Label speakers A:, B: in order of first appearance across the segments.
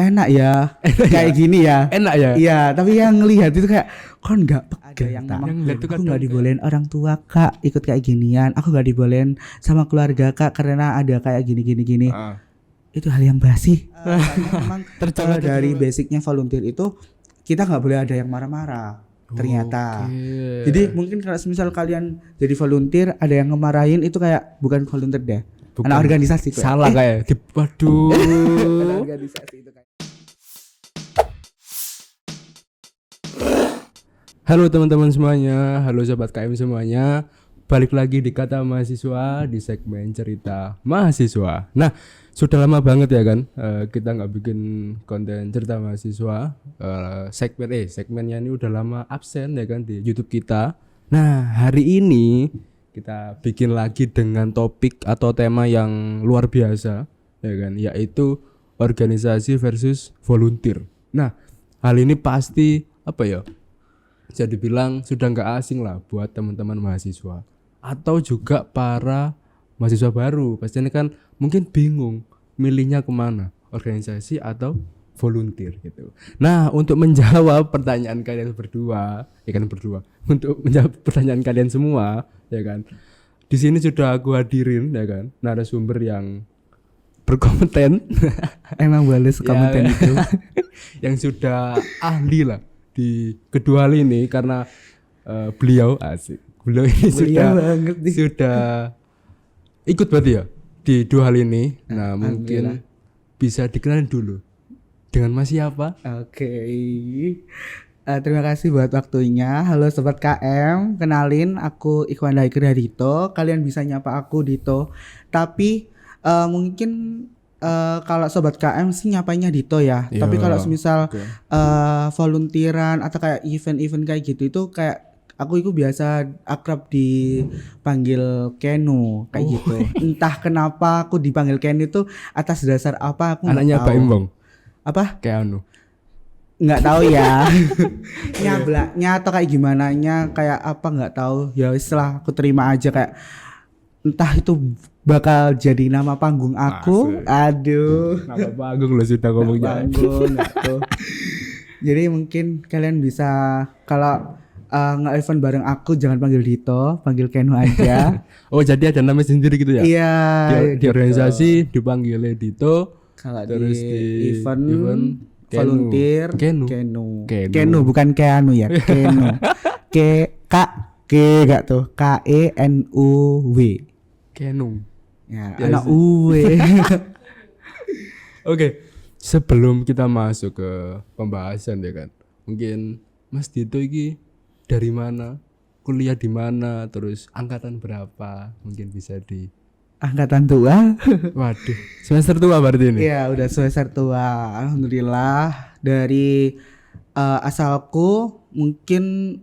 A: enak ya kayak gini ya.
B: Enak ya.
A: Iya, tapi yang ngelihat itu kayak kon nggak
C: Ada yang
A: pegel.
C: memang
B: Yang lihat tuh
A: Aku
B: kadang
A: nggak dibolehin orang tua kak ikut kayak ginian. Aku nggak dibolehin sama keluarga kak karena ada kayak gini.
B: Ah.
A: Itu hal yang basi. Memang
B: Terjawab
A: dari basicnya volunteer itu kita nggak boleh ada yang marah-marah. Ternyata.
B: Oke.
A: Jadi mungkin kalau misal kalian jadi volunteer ada yang ngemarahin itu kayak bukan volunteer deh.
B: Bukan.
A: Anak organisasi.
B: Salah kayak. Waduh.
A: Anak organisasi itu kayak.
B: Halo teman-teman semuanya, halo sobat KM semuanya. Balik lagi di Kata Mahasiswa di segmen cerita mahasiswa. Nah, sudah lama banget ya kan kita nggak bikin konten cerita mahasiswa. Segmennya ini udah lama absen ya kan di YouTube kita. Nah, hari ini kita bikin lagi dengan topik atau tema yang luar biasa ya kan, yaitu organisasi versus volunteer. Nah, hal ini pasti apa ya? Bisa dibilang sudah nggak asing lah buat teman-teman mahasiswa atau juga para mahasiswa baru. Pastinya kan mungkin bingung milihnya kemana, organisasi atau volunteer gitu. Nah, untuk menjawab pertanyaan kalian berdua, untuk menjawab pertanyaan kalian semua, ya kan. Di sini sudah aku hadirin, ya kan, narasumber yang berkompeten,
A: Emang balas komentar itu.
B: yang sudah ahli lah di kedua hal ini karena beliau ini sudah ikut berarti ya di dua hal ini. Nah, mungkin bisa dikenalin dulu dengan Mas siapa?
A: Oke. Terima kasih buat waktunya. Halo sobat KM, kenalin aku Ikhwan Daikir Hadito. Kalian bisa nyapa aku Dito. Tapi mungkin kalau sobat KM sih nyapanya Dito ya.
B: Yo,
A: tapi kalau misal
B: okay.
A: volunteeran atau kayak event-event kayak gitu itu kayak aku itu biasa akrab dipanggil Kenu kayak gitu. Entah kenapa aku dipanggil Kenu itu atas dasar apa aku
B: Anaknya
A: nggak
B: Pak
A: tahu.
B: Imbong.
A: Apa?
B: Keanu.
A: Nggak tahu ya. Nyablaknya atau kayak gimana nya kayak apa nggak tahu. Ya wis lah aku terima aja kayak entah itu bakal jadi nama panggung aku.
B: Asik.
A: Aduh.
B: Nama panggung lo sudah ngomongnya.
A: Panggung tuh. Jadi mungkin kalian bisa kalau nge-event bareng aku jangan panggil Dito, panggil Kenu aja.
B: Oh, jadi ada nama sendiri gitu ya?
A: Iya.
B: Di organisasi dipanggil Dito,
A: Kalau
B: terus
A: di event
B: Kenu.
A: volunteer
B: Kenu.
A: Kenu bukan Keanu ya. Kenu. K gak tuh. KENUW.
B: Kenu.
A: Ya,
B: Ya,
A: anak
B: sih.
A: uwe.
B: Oke, sebelum kita masuk ke pembahasan ya kan, mungkin Mas Dito ini dari mana, kuliah di mana, terus angkatan berapa, mungkin bisa di.
A: Angkatan tua.
B: Waduh, semester tua berarti ini.
A: Iya, udah semester tua. Alhamdulillah. Dari asalku mungkin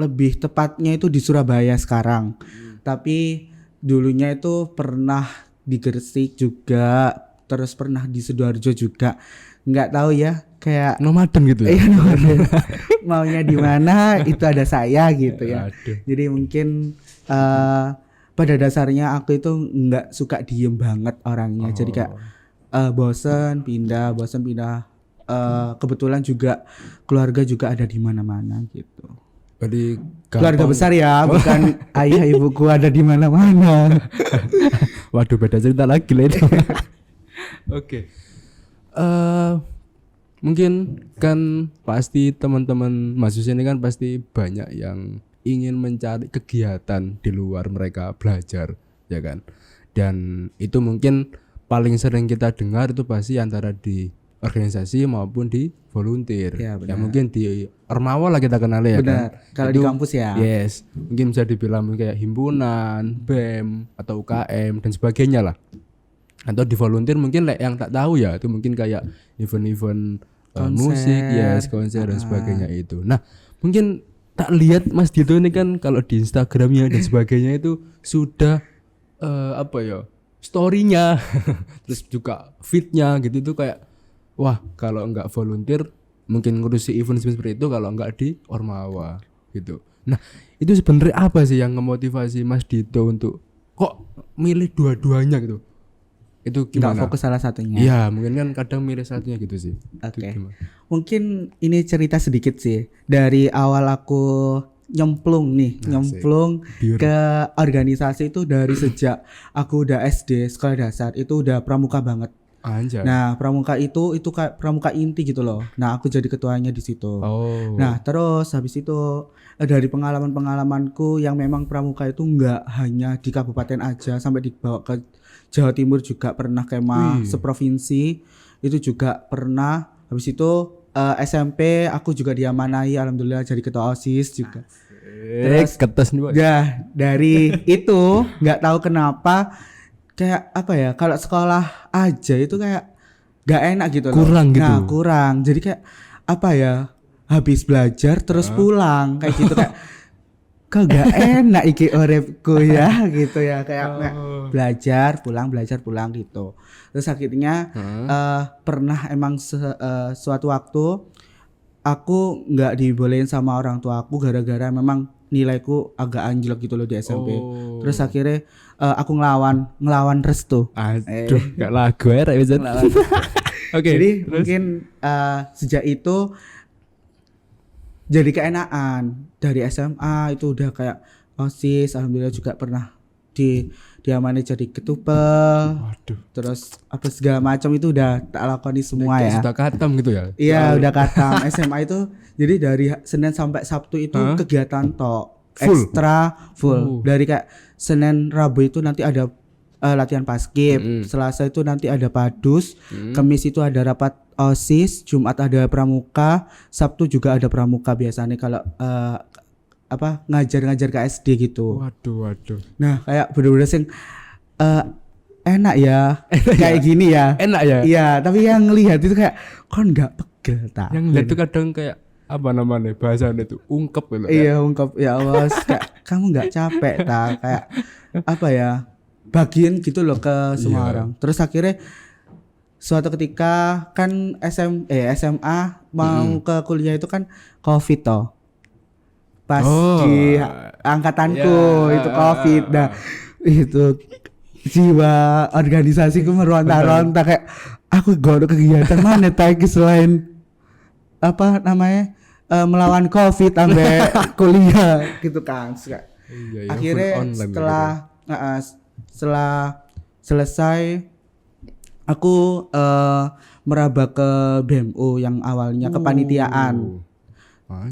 A: lebih tepatnya itu di Surabaya sekarang. Tapi dulunya itu pernah di Gresik juga, terus pernah di Sidoarjo juga. Nggak tahu ya, kayak
B: Nomaden gitu ya.
A: iya, nomaden. Maunya di mana itu ada saya gitu ya.
B: Aduh.
A: Jadi mungkin pada dasarnya aku itu nggak suka diem banget orangnya. Jadi kayak bosen pindah. Kebetulan juga keluarga juga ada di mana-mana gitu.
B: Berarti
A: Keluarga
B: gampang.
A: besar ya, bukan ayah ibuku ada di mana-mana.
B: Waduh, beda cerita lagi lah itu. Oke. Mungkin kan pasti teman-teman mahasiswa ini kan pasti banyak yang ingin mencari kegiatan di luar mereka belajar, ya kan. Dan itu mungkin paling sering kita dengar itu pasti antara di organisasi maupun di volunteer.
A: Ya, benar.
B: Ya mungkin di Ormawa lah kita kenal ya
A: Benar.
B: kan.
A: Kalau di
B: Itu-
A: kampus ya.
B: Yes, mungkin bisa dibilang kayak himpunan, BEM atau UKM dan sebagainya lah. Atau di volunteer mungkin yang tak tahu ya, itu mungkin kayak event-event
A: Konser.
B: musik, yes, konser dan sebagainya itu. Nah, mungkin tak lihat Mas Dito ini kan kalau di Instagramnya dan sebagainya itu sudah apa ya, storynya, terus juga feednya gitu itu kayak wah kalau nggak volunteer mungkin ngurusi event seperti itu kalau nggak di Ormawa gitu. Nah itu sebenarnya apa sih yang memotivasi Mas Dito untuk kok milih dua-duanya gitu? Itu
A: nggak
B: gimana?
A: fokus salah satunya.
B: Iya, mungkin kan kadang milih satunya gitu sih.
A: Oke.
B: Itu gimana?
A: Mungkin ini cerita sedikit sih dari awal aku nyemplung nih, nyemplung
B: Biar.
A: ke organisasi itu dari sejak aku udah SD sekolah dasar itu udah pramuka banget.
B: Anjay.
A: Nah, pramuka itu kayak pramuka inti gitu loh. Nah, aku jadi ketuanya di situ.
B: Oh.
A: Nah, terus habis itu dari pengalaman-pengalamanku yang memang pramuka itu nggak hanya di kabupaten aja, sampai dibawa ke Jawa Timur juga pernah kemah seprovinsi, itu juga pernah. Habis itu SMP aku juga diamanahi alhamdulillah jadi ketua OSIS juga.
B: Terus ketes nih, Pak.
A: Ya, dari itu nggak tahu kenapa kayak apa ya, kalau sekolah aja itu kayak nggak enak gitu loh.
B: Kurang gitu.
A: Nah, kurang. Jadi kayak apa ya? Habis belajar terus pulang kayak gitu kayak kok gak enak iki uripku ya gitu ya kayak belajar pulang gitu. Terus akhirnya pernah emang suatu waktu aku nggak dibolehin sama orang tua aku gara-gara memang nilaiku agak anjlok gitu loh di SMP. Terus akhirnya aku ngelawan restu.
B: Aduh, gak lagu ya bisa. Oke.
A: Jadi mungkin sejak itu jadi keenaan dari SMA itu udah kayak OSIS, alhamdulillah juga pernah diamani jadi ketupel.
B: Waduh.
A: Terus apa segala macam itu udah tak lakoni semua ya.
B: Sudah katam gitu ya.
A: Iya, udah katam. SMA itu jadi dari Senin sampai Sabtu itu kegiatan tok ekstra full. Dari kayak Senin Rabu itu nanti ada latihan paskib, Selasa itu nanti ada padus, Kamis itu ada rapat OSIS, Jumat ada pramuka, Sabtu juga ada pramuka biasanya kalau ngajar-ngajar ke SD gitu.
B: Waduh.
A: Nah, kayak bener-bener sing enak ya, kayak gini ya.
B: Enak ya?
A: Iya, tapi yang ngelihat itu kayak kon nggak pegel ta.
B: Yang lihat tuh kadang kayak apa namanya bahasanya itu ungkep gitu.
A: Iya, ungkap ya Allah, kayak kamu nggak capek ta, kayak apa ya? Bagian gitu loh ke semua orang. Terus akhirnya suatu ketika kan SMA mau ke kuliah itu kan Covid toh. Pas di angkatanku itu Covid. Nah, itu jiwa organisasiku meronta-ronta kayak aku gak ada kegiatan mana lagi selain apa namanya melawan Covid sampai kuliah gitu kan. Akhirnya setelah selesai aku meraba ke BMU yang awalnya kepanitiaan.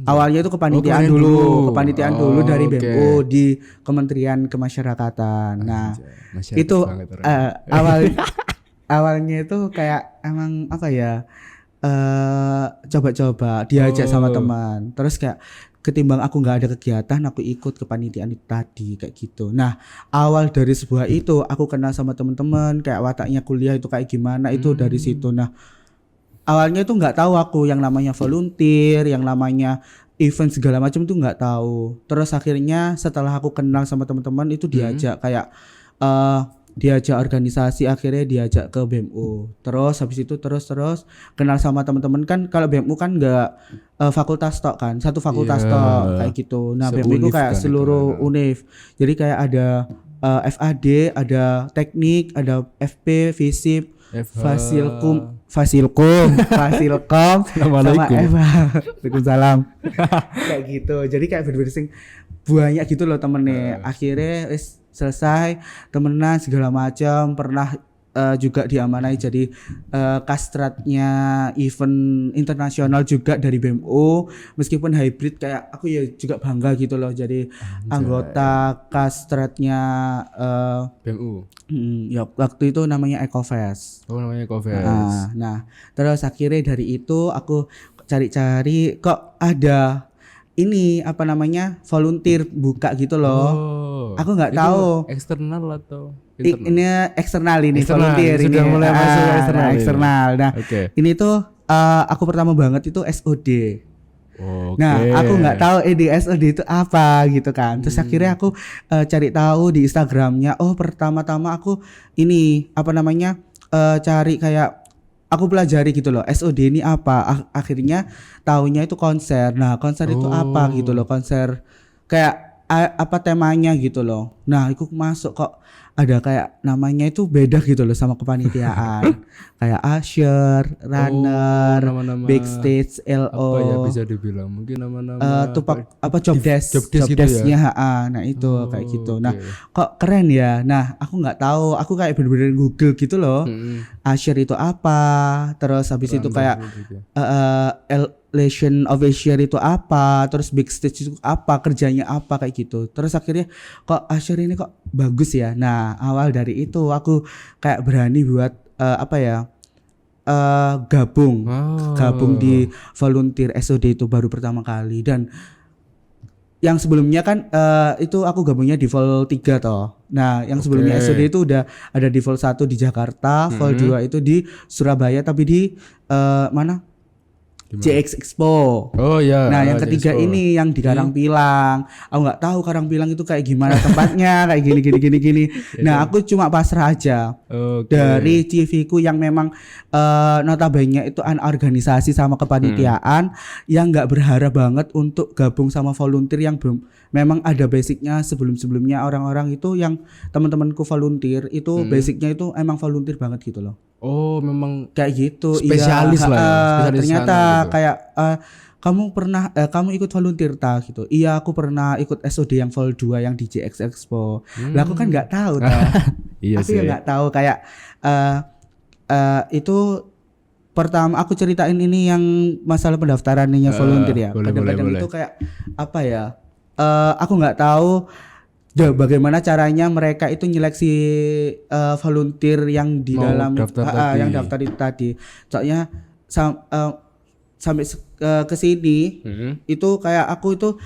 A: Awalnya itu kepanitiaan dulu dari BMU di Kementerian Kemasyarakatan. Nah, itu awalnya itu kayak emang apa ya? Coba-coba diajak sama teman. Terus kayak ketimbang aku nggak ada kegiatan, aku ikut kepanitiaan itu tadi kayak gitu. Nah, awal dari sebuah itu aku kenal sama teman-teman, kayak wataknya kuliah itu kayak gimana itu dari situ. Nah, awalnya itu nggak tahu aku yang namanya volunteer, yang namanya event segala macam itu nggak tahu. Terus akhirnya setelah aku kenal sama teman-teman itu diajak kayak diajak organisasi, akhirnya diajak ke BMU. Terus habis itu terus kenal sama teman-teman kan. Kalau BMU kan enggak fakultas tok kan, satu fakultas tok kayak gitu. Nah, BMU itu kayak seluruh univ. Jadi kayak ada FAD, ada teknik, ada FP, FISIP, Fasilkom, sama Waalaikumsalam. Kayak gitu. Jadi kayak bener-bener banyak gitu loh temennya. Akhirnya selesai temenan segala macam, pernah juga diamanai jadi kastratnya event internasional juga dari BMU, meskipun hybrid kayak aku ya juga bangga gitu loh jadi anggota kastratnya
B: BMU.
A: Ya waktu itu namanya Ecofest.
B: Oh, namanya Ecofest.
A: Nah, terus akhirnya dari itu aku cari-cari kok ada ini apa namanya volunteer buka gitu loh. Aku nggak tahu
B: eksternal atau
A: internal? Ini eksternal ini volunteer
B: sudah
A: ini.
B: mulai masuk
A: eksternal. Nah, ini tuh aku pertama banget itu SOD. Nah, aku nggak tahu di SOD itu apa gitu kan. Terus akhirnya aku cari tahu di Instagramnya. Oh, pertama-tama aku ini apa namanya cari kayak aku pelajari gitu loh SOD ini apa. Akhirnya taunya itu konser. Nah, konser itu apa gitu loh, konser kayak apa temanya gitu loh. Nah, aku masuk kok ada kayak namanya itu beda gitu loh sama kepanitiaan. Kayak usher, runner,
B: nama-nama
A: backstage, LO.
B: apa ya bisa dibilang mungkin nama-nama
A: tupak apa job desk
B: gitu ya?
A: desknya nah itu kayak gitu. Nah, kok keren ya. Nah, aku nggak tahu, aku kayak bener-bener Google gitu loh. Usher itu apa, terus habis itu kayak elevation of Usher itu apa, terus backstage itu apa, kerjanya apa kayak gitu. Terus akhirnya kok Usher ini kok bagus ya. Nah, awal dari itu aku kayak berani buat gabung di volunteer SOD itu baru pertama kali. Dan yang sebelumnya kan itu aku gabungnya di Vol 3 toh. Nah, yang sebelumnya SOD itu udah ada di Vol 1 di Jakarta, Vol 2 itu di Surabaya tapi di mana? JX Expo.
B: Oh ya.
A: Nah, yang ketiga ini yang di Karangpilang. Aku nggak tahu Karangpilang itu kayak gimana tempatnya, kayak gini. Nah, aku cuma pasrah aja. Dari CV-ku yang memang notabene itu organisasi sama kepanitiaan yang nggak berharap banget untuk gabung sama volunteer yang memang ada basicnya sebelumnya orang-orang itu yang teman-temanku volunteer itu basicnya itu emang volunteer banget gitu loh.
B: Oh, memang
A: kayak gitu.
B: Spesialis lah ya. Spesialis
A: ternyata
B: gitu.
A: Kayak kamu ikut volunteer gitu. Iya, aku pernah ikut SOD yang Vol 2 yang di JX Expo. Lah aku kan nggak tahu toh.
B: Iya
A: aku nggak tahu kayak itu pertama aku ceritain ini yang masalah pendaftarannya volunteer ya. Kadang-kadang itu kayak apa ya? Aku nggak tahu bagaimana caranya mereka itu nyeleksi volunteer yang di dalam yang daftar itu tadi. Soalnya sampai ke sini itu kayak aku itu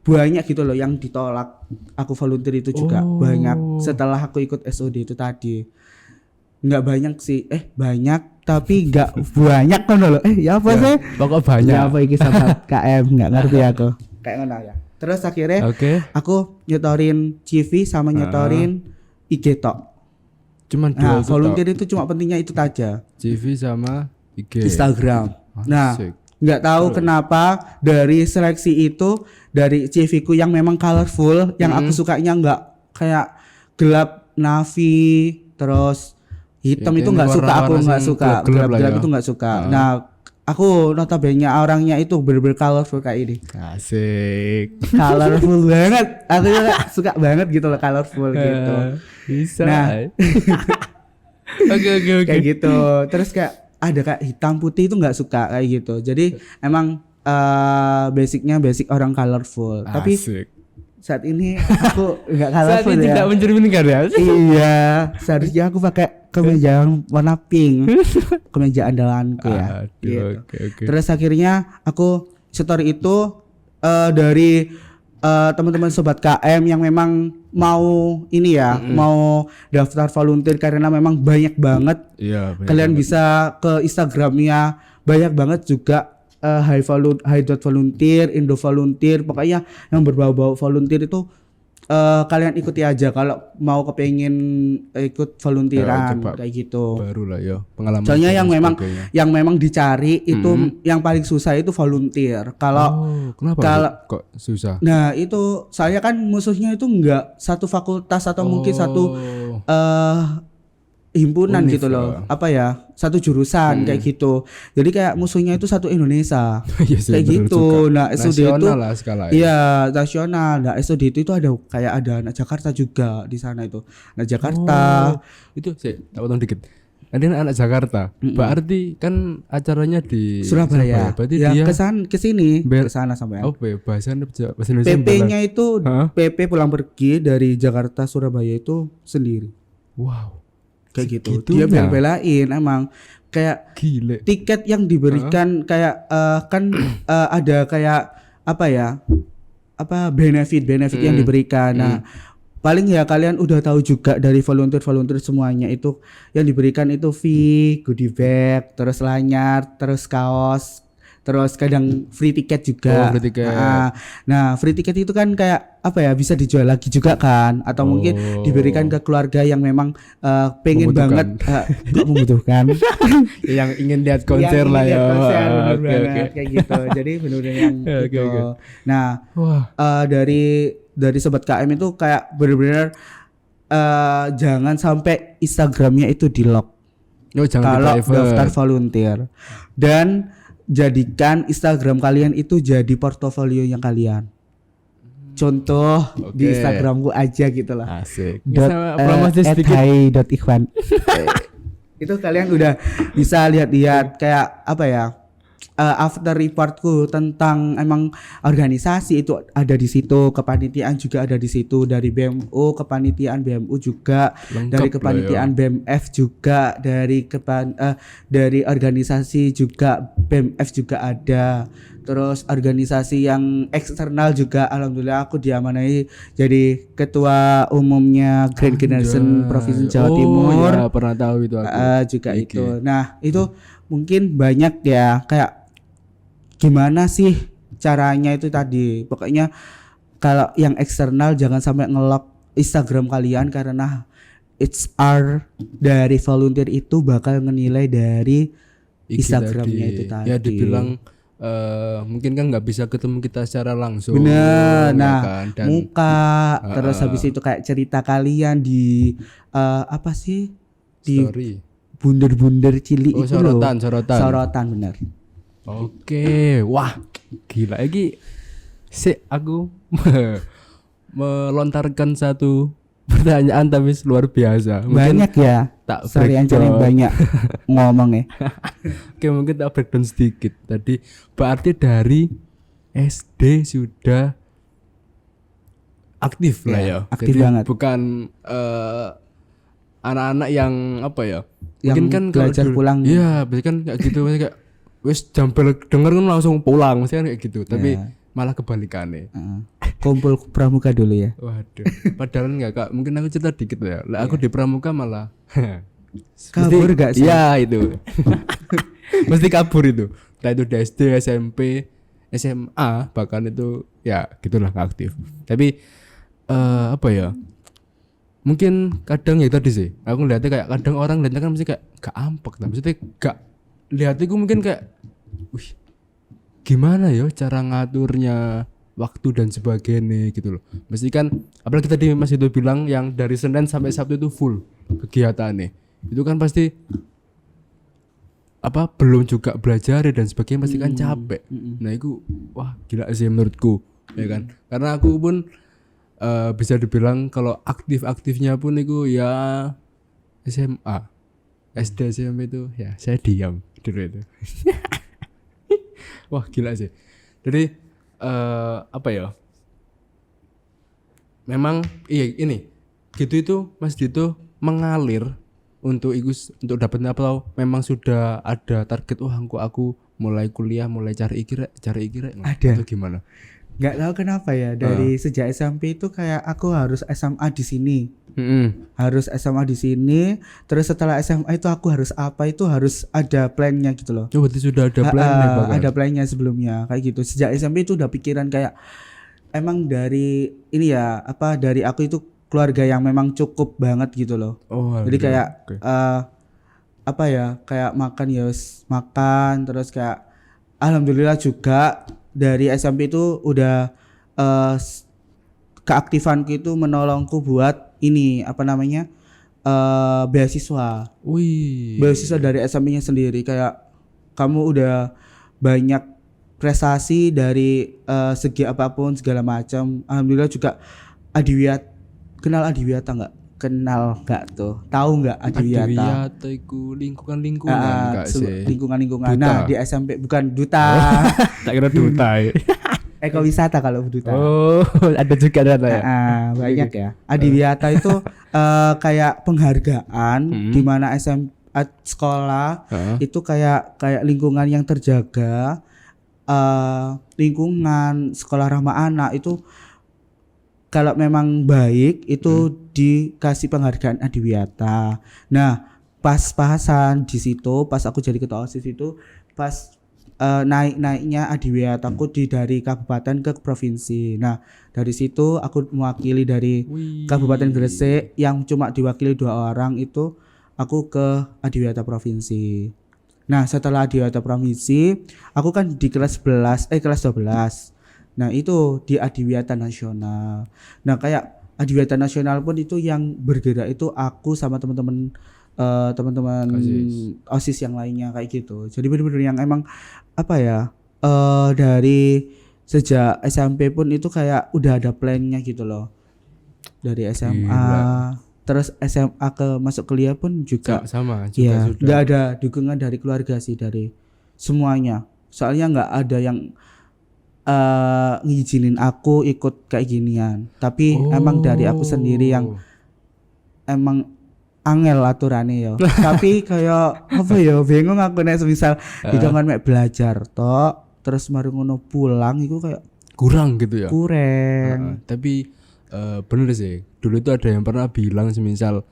A: banyak gitu loh yang ditolak. Aku volunteer itu juga banyak setelah aku ikut SOD itu tadi. Nggak banyak sih, banyak tapi nggak banyak kan loh. Ya apa sih?
B: Pokok banyak.
A: Ya apa iki sahabat KM nggak ngerti aku. Kayak ngono ya. Terus akhirnya aku nyetorin CV sama nyetorin IG tok.
B: Cuman dua
A: volunteer itu cuma pentingnya itu aja.
B: CV sama IG.
A: Instagram. Nah, nggak tahu kenapa dari seleksi itu dari CV-ku yang memang colorful, yang aku sukanya nggak kayak gelap navy, terus hitam itu nggak suka, aku nggak suka. Gelap-gelap itu nggak suka. Nah, aku notabene orangnya itu bener-bener colorful kayak ini.
B: Asik.
A: Colorful banget. Aku juga suka banget gitu loh colorful gitu.
B: Bisa.
A: Nah. Oke. Kayak gitu. Terus kayak ada kayak hitam putih itu nggak suka kayak gitu. Jadi emang basic orang colorful.
B: Asik.
A: Tapi saat ini aku nggak colorful.
B: Saat ini tidak mencerminkan ya.
A: Iya. Seharusnya aku pakai kemeja warna pink, kemeja andalanku ya. Gitu.
B: Okay.
A: Terus akhirnya aku story itu dari teman-teman sobat KM yang memang mau ini ya, mau daftar volunteer karena memang banyak banget.
B: Iya.
A: Kalian bisa ke Instagramnya, banyak banget juga Hi.volunteer, Indo volunteer, pokoknya yang berbau-bau volunteer itu. Kalian ikuti aja kalau mau kepengen ikut volunteeran kayak gitu.
B: Baru lah ya pengalaman.
A: Soalnya yang memang dicari itu yang paling susah itu volunteer. Kalau
B: kok susah?
A: Nah, itu saya kan musuhnya itu enggak satu fakultas atau mungkin satu himpunan gitu loh. Apa ya? Satu jurusan kayak gitu. Jadi kayak musuhnya itu satu Indonesia. Kayak gitu. Nah, SOD itu iya, nasional. Nah, SOD itu ada anak Jakarta juga di sana itu. Nah, Jakarta
B: itu saya potong dikit. Ada anak Jakarta. Berarti kan acaranya di
A: Surabaya.
B: Berarti
A: ya,
B: dia
A: ke sini ke sana sampai.
B: Bahasa Indonesia.
A: PP-nya itu PP pulang pergi dari Jakarta Surabaya itu sendiri.
B: Wow.
A: Kayak gitu. Dia bela-belain emang kayak
B: gile.
A: Tiket yang diberikan kayak ada kayak benefit yang diberikan. Nah, paling ya kalian udah tahu juga dari volunteer semuanya itu yang diberikan itu fee, goodie bag, terus lanyard, terus kaos, terus kadang free ticket juga.
B: Oh, free ticket.
A: Nah, free ticket itu kan kayak apa ya, bisa dijual lagi juga kan, atau mungkin diberikan ke keluarga yang memang pengen
B: Membutuhkan.
A: banget nggak membutuhkan.
B: Yang ingin lihat konser
A: Yang
B: lah
A: ingin
B: ya.
A: lihat konser, bener
B: Oke,
A: banget,
B: oke.
A: kayak gitu. Jadi bener-bener yang
B: Oke,
A: gitu.
B: oke.
A: Nah,
B: Wah,
A: dari sobat KM itu kayak bener-bener jangan sampai Instagramnya itu di lock
B: oh, jangan
A: kalau
B: di-private.
A: daftar volunteer, dan jadikan Instagram kalian itu jadi portofolionya kalian. Contoh di
B: Oke.
A: Instagramku aja gitu lah.
B: Asik.
A: Dot,
B: Bisa promosi sedikit.
A: @hai.ikhwan. Itu kalian udah bisa lihat-lihat kayak apa ya, after reportku tentang emang organisasi itu ada di situ, kepanitiaan juga ada di situ, dari BMU, kepanitiaan BMU juga,
B: Lengkap
A: dari
B: lah
A: kepanitiaan
B: ya.
A: BMF juga, dari organisasi juga BMF juga ada. Terus organisasi yang eksternal juga alhamdulillah aku diamanai jadi ketua umumnya Grand Generation Provinsi Jawa Timur.
B: Ya, pernah tahu itu aku.
A: Juga
B: Iki.
A: itu. Nah, itu mungkin banyak ya, kayak gimana sih caranya itu tadi. Pokoknya kalau yang eksternal jangan sampai nge-lock Instagram kalian, karena HR dari volunteer itu bakal ngenilai dari
B: Iki
A: Instagramnya
B: tadi.
A: itu tadi.
B: Ya dibilang mungkin kan nggak bisa ketemu kita secara langsung.
A: Bener.
B: ya
A: Nah,
B: kan? Dan
A: muka terus habis itu kayak cerita kalian di apa sih? Di
B: story.
A: bunder-bunder cilik
B: Oh,
A: itu loh.
B: sorotan.
A: Bener.
B: Oke, wah gila lagi. Aku melontarkan satu pertanyaan tapi luar biasa. Mungkin
A: Banyak ya.
B: tak
A: Sorry Anjir,
B: breakdown.
A: banyak ngomong ya.
B: Oke, mungkin tak breakdown sedikit. Tadi berarti dari SD sudah aktif lah ya.
A: aktif
B: Jadi
A: banget.
B: bukan anak-anak yang apa ya?
A: Yang
B: Mungkin kan kalau
A: belajar
B: dulu-
A: pulang.
B: Iya, biasanya kan kayak gitu, maksudnya kayak wis jam bel denger kan langsung pulang, maksudnya kan kayak gitu. Tapi
A: Iya.
B: malah kebalikannya.
A: Kumpul pramuka dulu ya.
B: Waduh, padahal enggak Kak. Mungkin aku cerita dikit ya. Lah aku di pramuka malah
A: Kabur gak sih?
B: Iya itu. Mesti kabur itu. Entah itu di SD, SMP, SMA, bahkan itu ya gitulah nggak aktif. Tapi apa ya? Mungkin kadang ya tadi sih. Aku lihatnya kayak kadang orang lihatnya kan mesti kayak gak ampak, nah, maksudnya gak lihatnya mungkin kayak, wih, gimana ya cara ngaturnya waktu dan sebagainya gitu loh. Mesti kan apalagi tadi Mas itu bilang yang dari Senin sampai Sabtu itu full kegiatannya. Itu kan pasti apa belum juga belajar dan sebagainya pasti kan capek. Nah itu wah gila sih menurutku ya kan. Karena aku pun bisa dibilang kalau aktif-aktifnya pun itu ya SMA, SD, SMP itu ya saya diam dulu itu. Wah gila sih. Jadi apa ya? Memang iya ini gitu itu Mas Dito mengalir untuk untuk dapatnya apa memang sudah ada target aku mulai kuliah mulai cari ikira
A: Ada.
B: atau gimana?
A: Nggak tahu kenapa ya, dari sejak SMP itu kayak aku harus SMA di sini. Harus SMA di sini, terus setelah SMA itu aku harus apa, itu harus ada plannya gitu loh.
B: Coba berarti sudah ada plan nih bahkan.
A: Ada plannya sebelumnya kayak gitu. Sejak SMP itu udah pikiran kayak emang dari ini ya apa, dari aku itu keluarga yang memang cukup banget gitu loh.
B: Oh,
A: Jadi
B: oke,
A: kayak
B: oke.
A: apa ya, kayak makan ya makan, terus kayak alhamdulillah juga dari SMP itu udah keaktifanku itu menolongku buat ini apa namanya beasiswa.
B: Wih.
A: Beasiswa dari SMP-nya sendiri, kayak kamu udah banyak prestasi dari segi apapun segala macam. Alhamdulillah juga Adiwiyata, kenal Adiwiyata nggak? Kenal nggak tuh? Tahu nggak Adiwiyata?
B: Adiwiyata iku lingkungan enggak sih?
A: Lingkungan.
B: Duta.
A: Nah di SMP bukan duta.
B: Tak kira duta.
A: Ekowisata kalau duta.
B: Oh, ada juga data ya.
A: Banyak ya. Adiwiyata itu kayak penghargaan di mana sekolah itu kayak lingkungan yang terjaga, lingkungan sekolah ramah anak itu kalau memang baik itu dikasih penghargaan Adiwiyata. Nah, pas-pasan di situ, pas aku jadi ketua OSIS itu, pas naik-naiknya adiwiyataku dari kabupaten ke provinsi. Nah, dari situ aku mewakili dari Kabupaten Gresik yang cuma diwakili 2 orang itu aku ke adiwiyata provinsi. Nah, setelah adiwiyata provinsi, aku kan di kelas 12. Nah, itu di adiwiyata nasional. Nah, kayak adiwiyata nasional pun itu yang bergerak itu aku sama teman-teman OSIS yang lainnya kayak gitu. Jadi benar-benar yang emang apa ya, dari sejak SMP pun itu kayak udah ada plannya gitu loh. Dari SMA terus SMA ke masuk kuliah pun juga
B: sama
A: ya,
B: sudah.
A: nggak ada dukungan dari keluarga sih, dari semuanya. Soalnya nggak ada yang ngizinin aku ikut kayak ginian. Tapi emang dari aku sendiri yang emang angel aturannya ya. Tapi kayak apa ya, bingung aku nek semisal dikongkon mek belajar tok terus mari ngono pulang itu kayak
B: kurang gitu ya.
A: kurang.
B: Tapi bener sih. Dulu itu ada yang pernah bilang semisal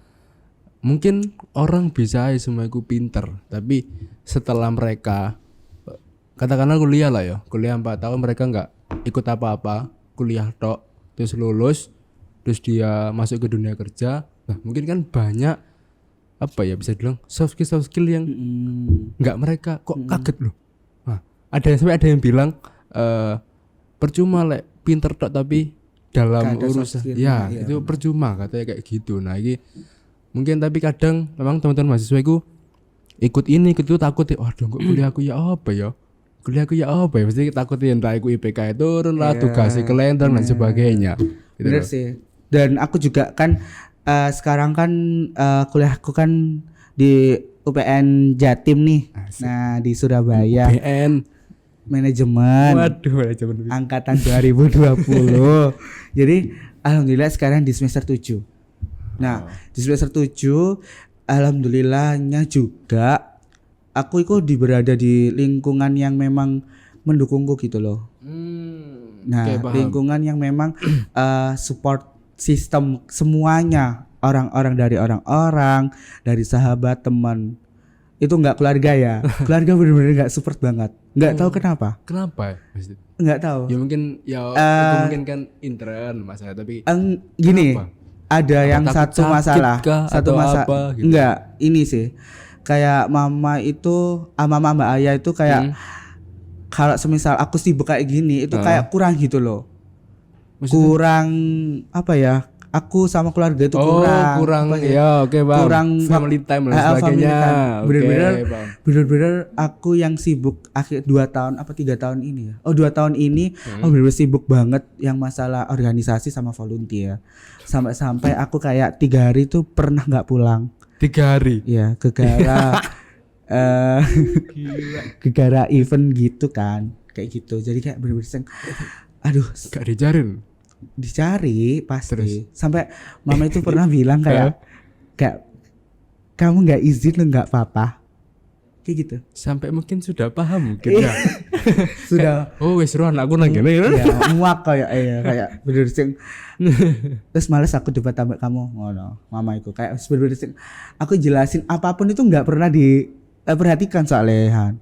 B: mungkin orang bisa semua itu pinter, tapi setelah mereka katakanlah kuliah lah ya, kuliah 4 tahun mereka nggak ikut apa-apa, kuliah tok, terus lulus, terus dia masuk ke dunia kerja. Nah mungkin kan banyak apa ya bisa bilang soft skill yang nggak mereka kok kaget loh. Nah, ada yang bilang percuma lek pinter tok tapi dalam urusan ya itu percuma katanya kayak gitu. Nah ini mungkin tapi kadang memang teman-teman mahasiswa itu ikut ini ikut itu takut ya, waduh kok kuliahku ya apa ya, mesti takutin entah aku IPK turun lah, tugasnya kelenteng dan sebagainya gitu.
A: Bener sih. Dan aku juga kan sekarang kan kuliahku kan di UPN Jatim nih. Nah di Surabaya.
B: UPN
A: Manajemen.
B: Waduh, manajemen
A: angkatan 2020. Jadi alhamdulillah sekarang di semester 7. Nah, di semester 7 alhamdulillahnya juga aku itu berada di lingkungan yang memang mendukungku gitu loh. Nah, lingkungan yang memang support sistem semuanya, orang-orang dari sahabat, teman. Itu enggak keluarga ya. Keluarga benar-benar enggak support banget. Enggak tahu kenapa.
B: Kenapa ya?
A: Enggak tahu.
B: Ya mungkin ya mungkin kan intern masalah tapi
A: gini.
B: Kenapa?
A: Ada yang satu masalah, satu masalah.
B: Gitu?
A: Enggak, ini sih. Kayak mama itu, mama Mbak Ayah itu kayak kalau semisal aku sibuk kayak gini itu kayak kurang gitu loh. Maksudnya? Kurang apa ya? Aku sama keluarga itu kurang
B: ya oke bang,
A: kurang
B: family time dan sebagainya.
A: Bener-bener aku yang sibuk akhir 2 tahun apa 3 tahun ini ya. 2 tahun ini aku bener-bener sibuk banget yang masalah organisasi sama volunteer. Sampai aku kayak 3 hari tuh pernah nggak pulang.
B: 3 hari?
A: Iya, gegara event gitu kan, kayak gitu. Jadi kayak bener-bener aduh,
B: gak dicari
A: pasti.
B: Terus?
A: Sampai mama itu pernah bilang kayak kamu nggak izin lo nggak apa-apa, kayak gitu.
B: Sampai mungkin sudah paham mungkin ya.
A: Sudah.
B: Oh wes ruan aku nang kene ya.
A: Muak kayak bener sing. Terus males aku debat tambah kamu ngono. Mama itu kayak bener sing aku jelasin apapun itu nggak pernah diperhatikan soalnya.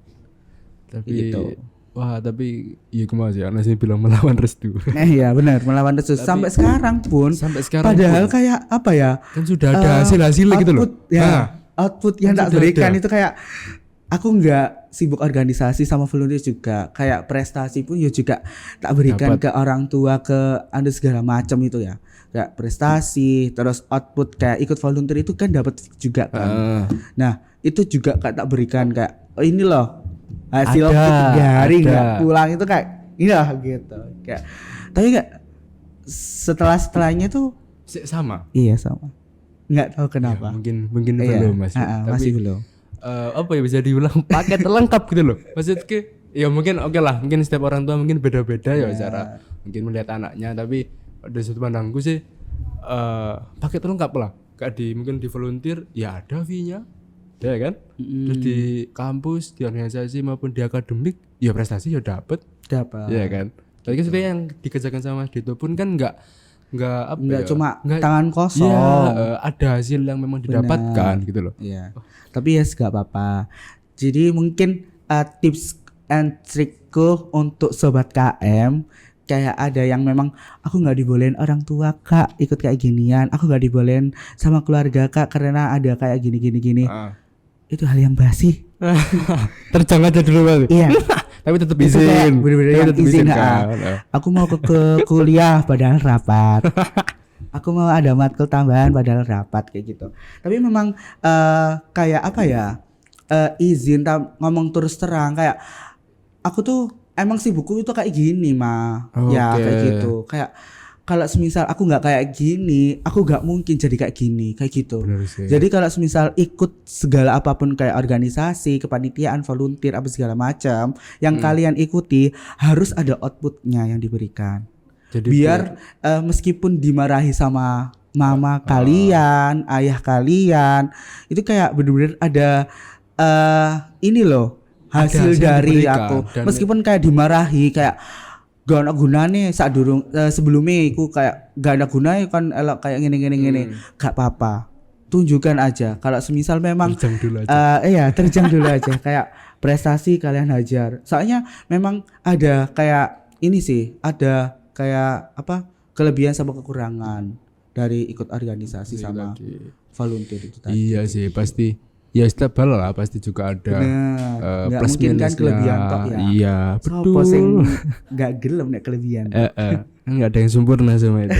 B: Tapi
A: gitu.
B: Wah tapi iya kemana sih anak sih bilang melawan restu.
A: Iya benar melawan restu. Sampai sekarang pun padahal kayak apa ya,
B: kan sudah ada hasil-hasil gitu loh
A: ya, output yang tak berikan itu kayak aku nggak sibuk organisasi sama volunteer juga, kayak prestasi pun ya juga tak berikan ke orang tua, ke anda segala macam itu ya, kayak prestasi terus output kayak ikut volunteer itu kan dapat juga kan. Nah itu juga tak berikan kayak ini loh hasil 3 hari nggak pulang itu kayak iya gitu kayak. Tapi nggak setelahnya tuh
B: sama.
A: Iya sama, nggak tahu kenapa.
B: Ya, mungkin belum mas. Tapi,
A: masih belum.
B: Apa ya bisa dibilang paket lengkap gitu loh. Maksudnya ya mungkin oke lah, mungkin setiap orang tua mungkin beda-beda ya cara mungkin melihat anaknya. Tapi dari sudut pandangku sih paket lengkap lah. Mungkin di volunteer ya ada fee-nya. Ya kan? Terus di kampus, di organisasi maupun di akademik, ya prestasi ya dapat. Ya kan? Tapi kan sebenarnya yang dikerjakan sama Mas Dito pun kan enggak
A: cuma tangan kosong.
B: Ya, ada hasil yang memang didapatkan gitu loh.
A: Iya. Tapi ya enggak apa-apa. Jadi mungkin tips and trikku untuk sobat KM, kayak ada yang memang aku nggak dibolehin orang tua kak ikut kayak ginian, aku nggak dibolehin sama keluarga kak karena ada kayak gini. Itu hal yang basi.
B: Terjang aja dulu Mas.
A: Iya.
B: Tapi tetap
A: Itu kayak
B: izin.
A: bener-bener
B: Tapi
A: yang
B: tetap
A: izin,
B: kan.
A: Aku mau ke kuliah padahal rapat. Aku mau ada matkul tambahan padahal rapat kayak gitu. Tapi memang kayak apa ya? Izin ngomong terus terang kayak aku tuh emang sibukku itu kayak gini mah. Ya
B: Oke.
A: kayak gitu. Kayak kalau semisal aku nggak kayak gini, aku nggak mungkin jadi kayak gini, kayak gitu.
B: Bener sih.
A: Jadi kalau semisal ikut segala apapun kayak organisasi, kepanitiaan, volunteer apa segala macam yang kalian ikuti harus ada outputnya yang diberikan.
B: Jadi
A: Biar meskipun dimarahi sama mama kalian, ayah kalian, itu kayak bener-bener ada ini loh hasil
B: hasil yang
A: dari
B: diberikan.
A: aku.
B: Dan-
A: Meskipun kayak dimarahi kayak gak ada gunanya saat durung sebelumnya aku kayak gak ada gunanya kan elok kayak gini gak apa-apa, tunjukkan aja kalau semisal memang
B: terjang dulu aja.
A: iya terjang dulu aja kayak prestasi kalian hajar, soalnya memang ada kayak ini sih, ada kayak apa kelebihan sama kekurangan dari ikut organisasi sama volunteer itu tadi.
B: Iya sih pasti. Ya setiap hal lah pasti juga ada
A: Bener. Nggak
B: plus
A: mungkin kan
B: minusnya.
A: kelebihan tok ya.
B: Iya
A: Sopo
B: betul.
A: sing gak gelem nek kelebihan.
B: Nggak ada yang sempurna sama itu.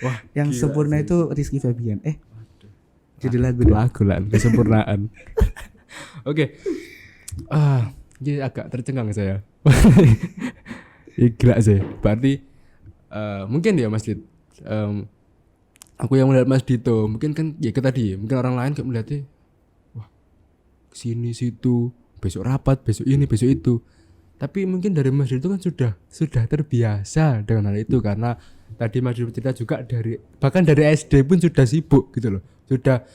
B: Wah,
A: Yang
B: gila
A: sempurna
B: sih.
A: itu Rizky Febian. Jadi lagu dong.
B: Lagu lah kesempurnaan. Oke. Ini agak tercengang saya. Ya, gila sih. Berarti mungkin ya Mas Dit. Aku yang melihat Mas Dito, mungkin kan ya kita tadi, mungkin orang lain kayak melihatnya, wah sini situ, besok rapat, besok ini, besok itu. Tapi mungkin dari Mas Dito kan sudah terbiasa dengan hal itu karena tadi Mas Dito cerita juga bahkan dari SD pun sudah sibuk gitu loh. Sudah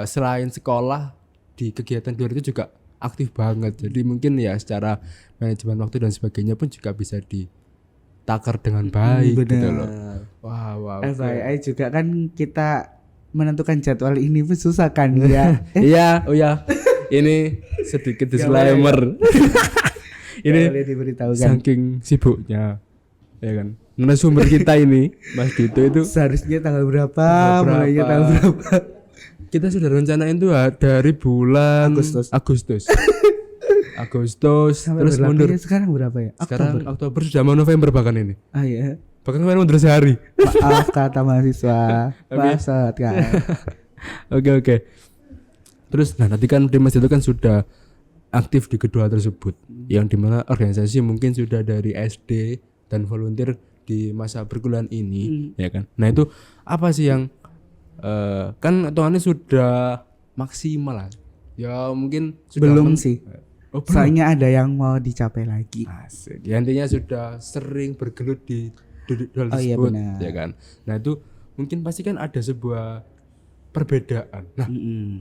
B: selain sekolah di kegiatan luar itu juga aktif banget. Jadi mungkin ya secara manajemen waktu dan sebagainya pun juga bisa ditakar dengan baik gitu loh. Wow.
A: FYI juga kan kita menentukan jadwal ini pun susah kan ya.
B: Iya, oh ya. Ini sedikit disclaimer. Ini
A: boleh diberitahu kan.
B: saking sibuknya. Ya kan. Narasumber kita ini Mas Dito itu
A: Seharusnya tanggal berapa?
B: Tanggal berapa?
A: Mulainya tanggal berapa?
B: kita sudah rencanain tuh dari bulan Agustus.
A: Sampai
B: Terus
A: berlaku
B: mundur.
A: ya, sekarang berapa ya?
B: Sekarang Oktober sudah mau November bahkan ini.
A: Ah ya.
B: Bahkan kemarin mundur sehari.
A: Maaf kata mahasiswa. Maksud kan.
B: Oke. Terus nanti kan Mas itu kan sudah aktif di kedua tersebut, yang dimana organisasi mungkin sudah dari SD dan volunteer di masa perkuliahan ini, ya kan. Nah itu apa sih yang kan hitungannya sudah maksimal lah. Ya mungkin sudah
A: Belum sih.
B: Oh, belum.
A: Soalnya ada yang mau dicapai lagi.
B: Asik. Ya, intinya sudah sering bergelut di hal
A: Oh, iya,
B: tersebut,
A: benar.
B: ya kan. Nah itu mungkin pasti kan ada sebuah perbedaan. Nah,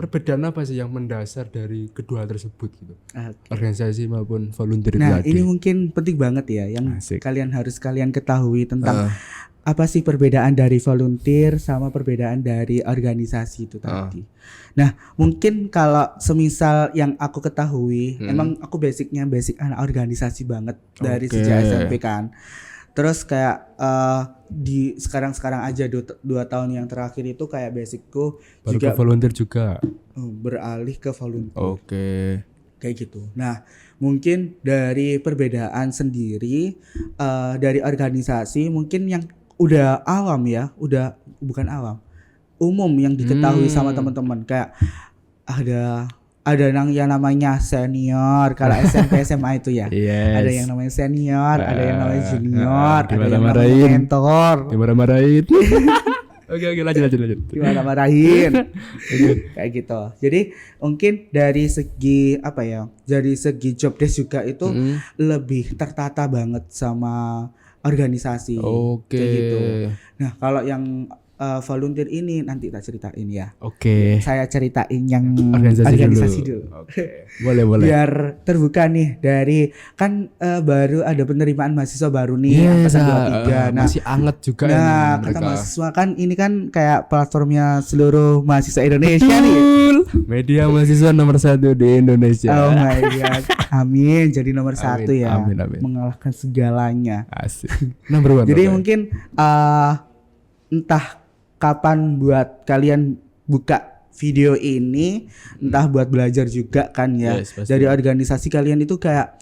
B: perbedaan apa sih yang mendasar dari kedua hal tersebut gitu?
A: Oke.
B: Organisasi maupun volunteer itu
A: Nah,
B: tadi.
A: ini mungkin penting banget ya yang
B: Asik.
A: kalian ketahui tentang apa sih perbedaan dari volunteer sama perbedaan dari organisasi itu tadi. Nah, mungkin kalau semisal yang aku ketahui, emang aku basic anak organisasi banget dari
B: Oke.
A: sejak SMP kan. Terus kayak di sekarang aja 2 tahun yang terakhir itu kayak basicku
B: Baru
A: juga
B: ke volunteer juga.
A: beralih ke volunteer.
B: Oke.
A: Kayak gitu. Nah, mungkin dari perbedaan sendiri dari organisasi mungkin yang udah awam ya, udah bukan awam, umum yang diketahui sama teman-teman kayak ada yang namanya senior kalau SMP SMA itu ya.
B: Yes.
A: Ada yang namanya senior, ada yang namanya junior, ada yang namanya
B: dimarah-marahin.
A: mentor.
B: Dimarah-marahin. Oke, lanjut.
A: Gimana marahin kayak gitu. Jadi mungkin dari segi apa ya, dari segi job desk juga itu lebih tertata banget sama organisasi.
B: Oke.
A: Kayak gitu. Nah kalau yang volunteer ini nanti tak ceritain ya.
B: Oke.
A: Saya ceritain yang
B: Organisasi
A: dulu.
B: Oke. Boleh.
A: Biar terbuka nih dari kan baru ada penerimaan mahasiswa baru nih angkatan 23. Nah,
B: masih anget juga
A: nah
B: ini
A: kata
B: mereka.
A: mahasiswa kan ini kan kayak platformnya seluruh mahasiswa Indonesia nih.
B: Media mahasiswa nomor 1 di Indonesia.
A: Oh my god. Amin jadi nomor
B: Amin,
A: 1 ya.
B: amin.
A: Mengalahkan segalanya.
B: Asik. Number 1.
A: Jadi mungkin entah kapan buat kalian buka video ini, entah buat belajar juga kan ya.
B: Yes, pasti.
A: Dari organisasi kalian itu kayak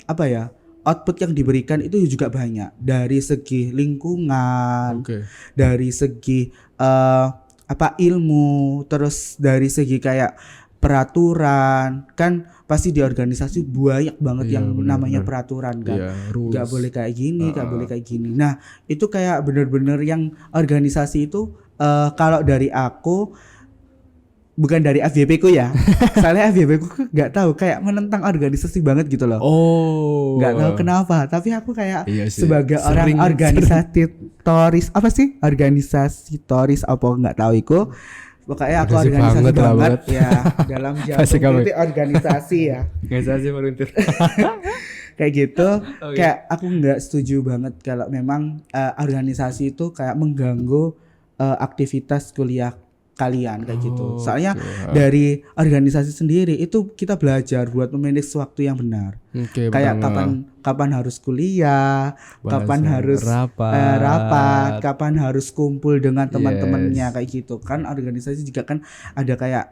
A: apa ya? Output yang diberikan itu juga banyak dari segi lingkungan,
B: Oke.
A: dari segi ilmu, terus dari segi kayak peraturan kan pasti di organisasi banyak banget
B: Iya,
A: yang
B: benar,
A: namanya
B: benar.
A: peraturan kan.
B: Iya, rules.
A: Gak boleh kayak gini, gak boleh kayak gini. Nah itu kayak bener-bener yang organisasi itu kalau dari aku bukan dari FYP ku ya, soalnya FYP ku nggak tahu kayak menentang organisasi banget gitu loh.
B: Oh.
A: Nggak tahu kenapa, tapi aku kayak
B: Iya sih.
A: sebagai orang organisatoris apa sih? Organisatoris apa nggak tahu iku. Pokoknya aku
B: Organisasi
A: organisasi
B: banget lah,
A: banget
B: banget.
A: ya dalam
B: Asik
A: jantung
B: banget.
A: itu organisasi ya.
B: Organisasi volunteer.
A: Kayak gitu.
B: Oke.
A: Kayak aku nggak setuju banget kalau memang organisasi itu kayak mengganggu aktivitas kuliah kalian kayak gitu. Soalnya dari organisasi sendiri itu kita belajar buat memanage waktu yang benar.
B: Oke,
A: Kayak
B: betul.
A: kapan harus kuliah, kapan
B: Bahasa
A: harus
B: rapat.
A: kapan harus kumpul dengan teman-temannya kayak gitu. Kan organisasi juga kan ada kayak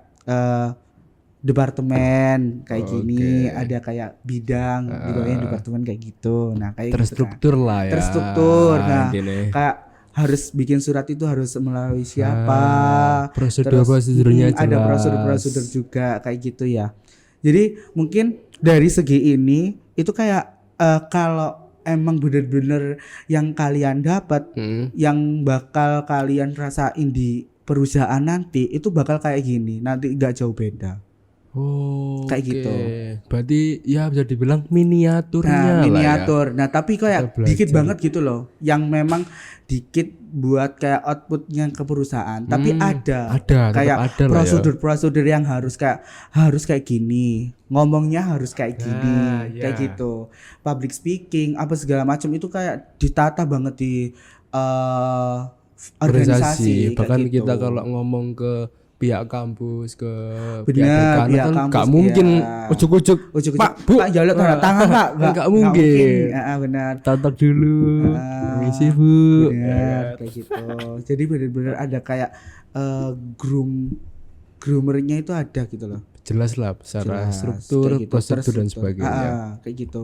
A: departemen kayak gini, ada kayak bidang di bawahnya departemen kayak gitu. Nah, kayak
B: Terstruktur
A: gitu kan.
B: lah ya.
A: Terstruktur. Nah,
B: Gini.
A: kayak harus bikin surat itu harus melalui siapa,
B: prosedurnya
A: ada
B: jelas.
A: prosedur juga kayak gitu ya. Jadi mungkin dari segi ini itu kayak kalau emang bener-bener yang kalian dapat, yang bakal kalian rasain di perusahaan nanti itu bakal kayak gini, nanti nggak jauh beda.
B: Oh,
A: Kayak
B: oke.
A: gitu.
B: Berarti ya bisa dibilang miniaturnya
A: Nah,
B: lah
A: miniatur. Nah, tapi kayak
B: Kita
A: dikit
B: belajar.
A: banget gitu loh. Yang memang dikit buat kayak outputnya ke perusahaan. Tapi ada
B: tetap
A: kayak
B: ada lah ya.
A: prosedur-prosedur yang harus kayak gini. Ngomongnya harus kayak gini,
B: ya.
A: kayak gitu. Public speaking apa segala macam itu kayak ditata banget di organisasi.
B: Bahkan
A: kayak gitu.
B: kita kalau ngomong ke pihak kampus, ke
A: Benar,
B: pihak
A: pihak
B: dekan,
A: kampus,
B: nggak mungkin
A: iya.
B: ujuk-ujuk
A: Ujuk-ujuk,
B: Pak, Bu,
A: Pak jaluk tanda tangan Pak.
B: nggak mungkin.
A: Benar.
B: Tatak dulu, permisi Bu.
A: Benar, kayak gitu. Jadi benar-benar ada kayak groomernya itu ada gitu loh.
B: Jelas lah secara
A: Jelas,
B: struktur,
A: kayak gitu,
B: prosedur dan
A: terstruktur.
B: sebagainya.
A: Kayak gitu.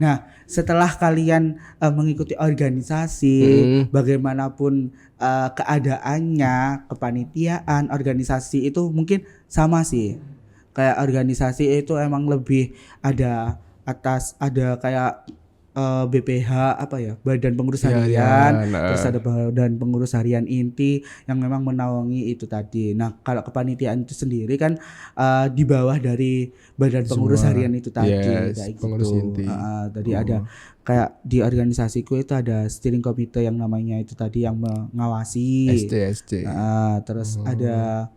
A: Nah, setelah kalian mengikuti organisasi, bagaimanapun keadaannya, kepanitiaan, organisasi itu mungkin sama sih. Kayak organisasi itu emang lebih ada kayak BPH apa ya, Badan Pengurus Harian, terus ada Badan Pengurus Harian inti yang memang menaungi itu tadi. Nah, kalau kepanitiaan itu sendiri kan di bawah dari Badan Pengurus Harian itu tadi, kayak
B: pengurus
A: gitu.
B: inti.
A: Tadi ada kayak di organisasiku itu ada steering committee yang namanya itu tadi yang mengawasi.
B: ST.
A: Terus ada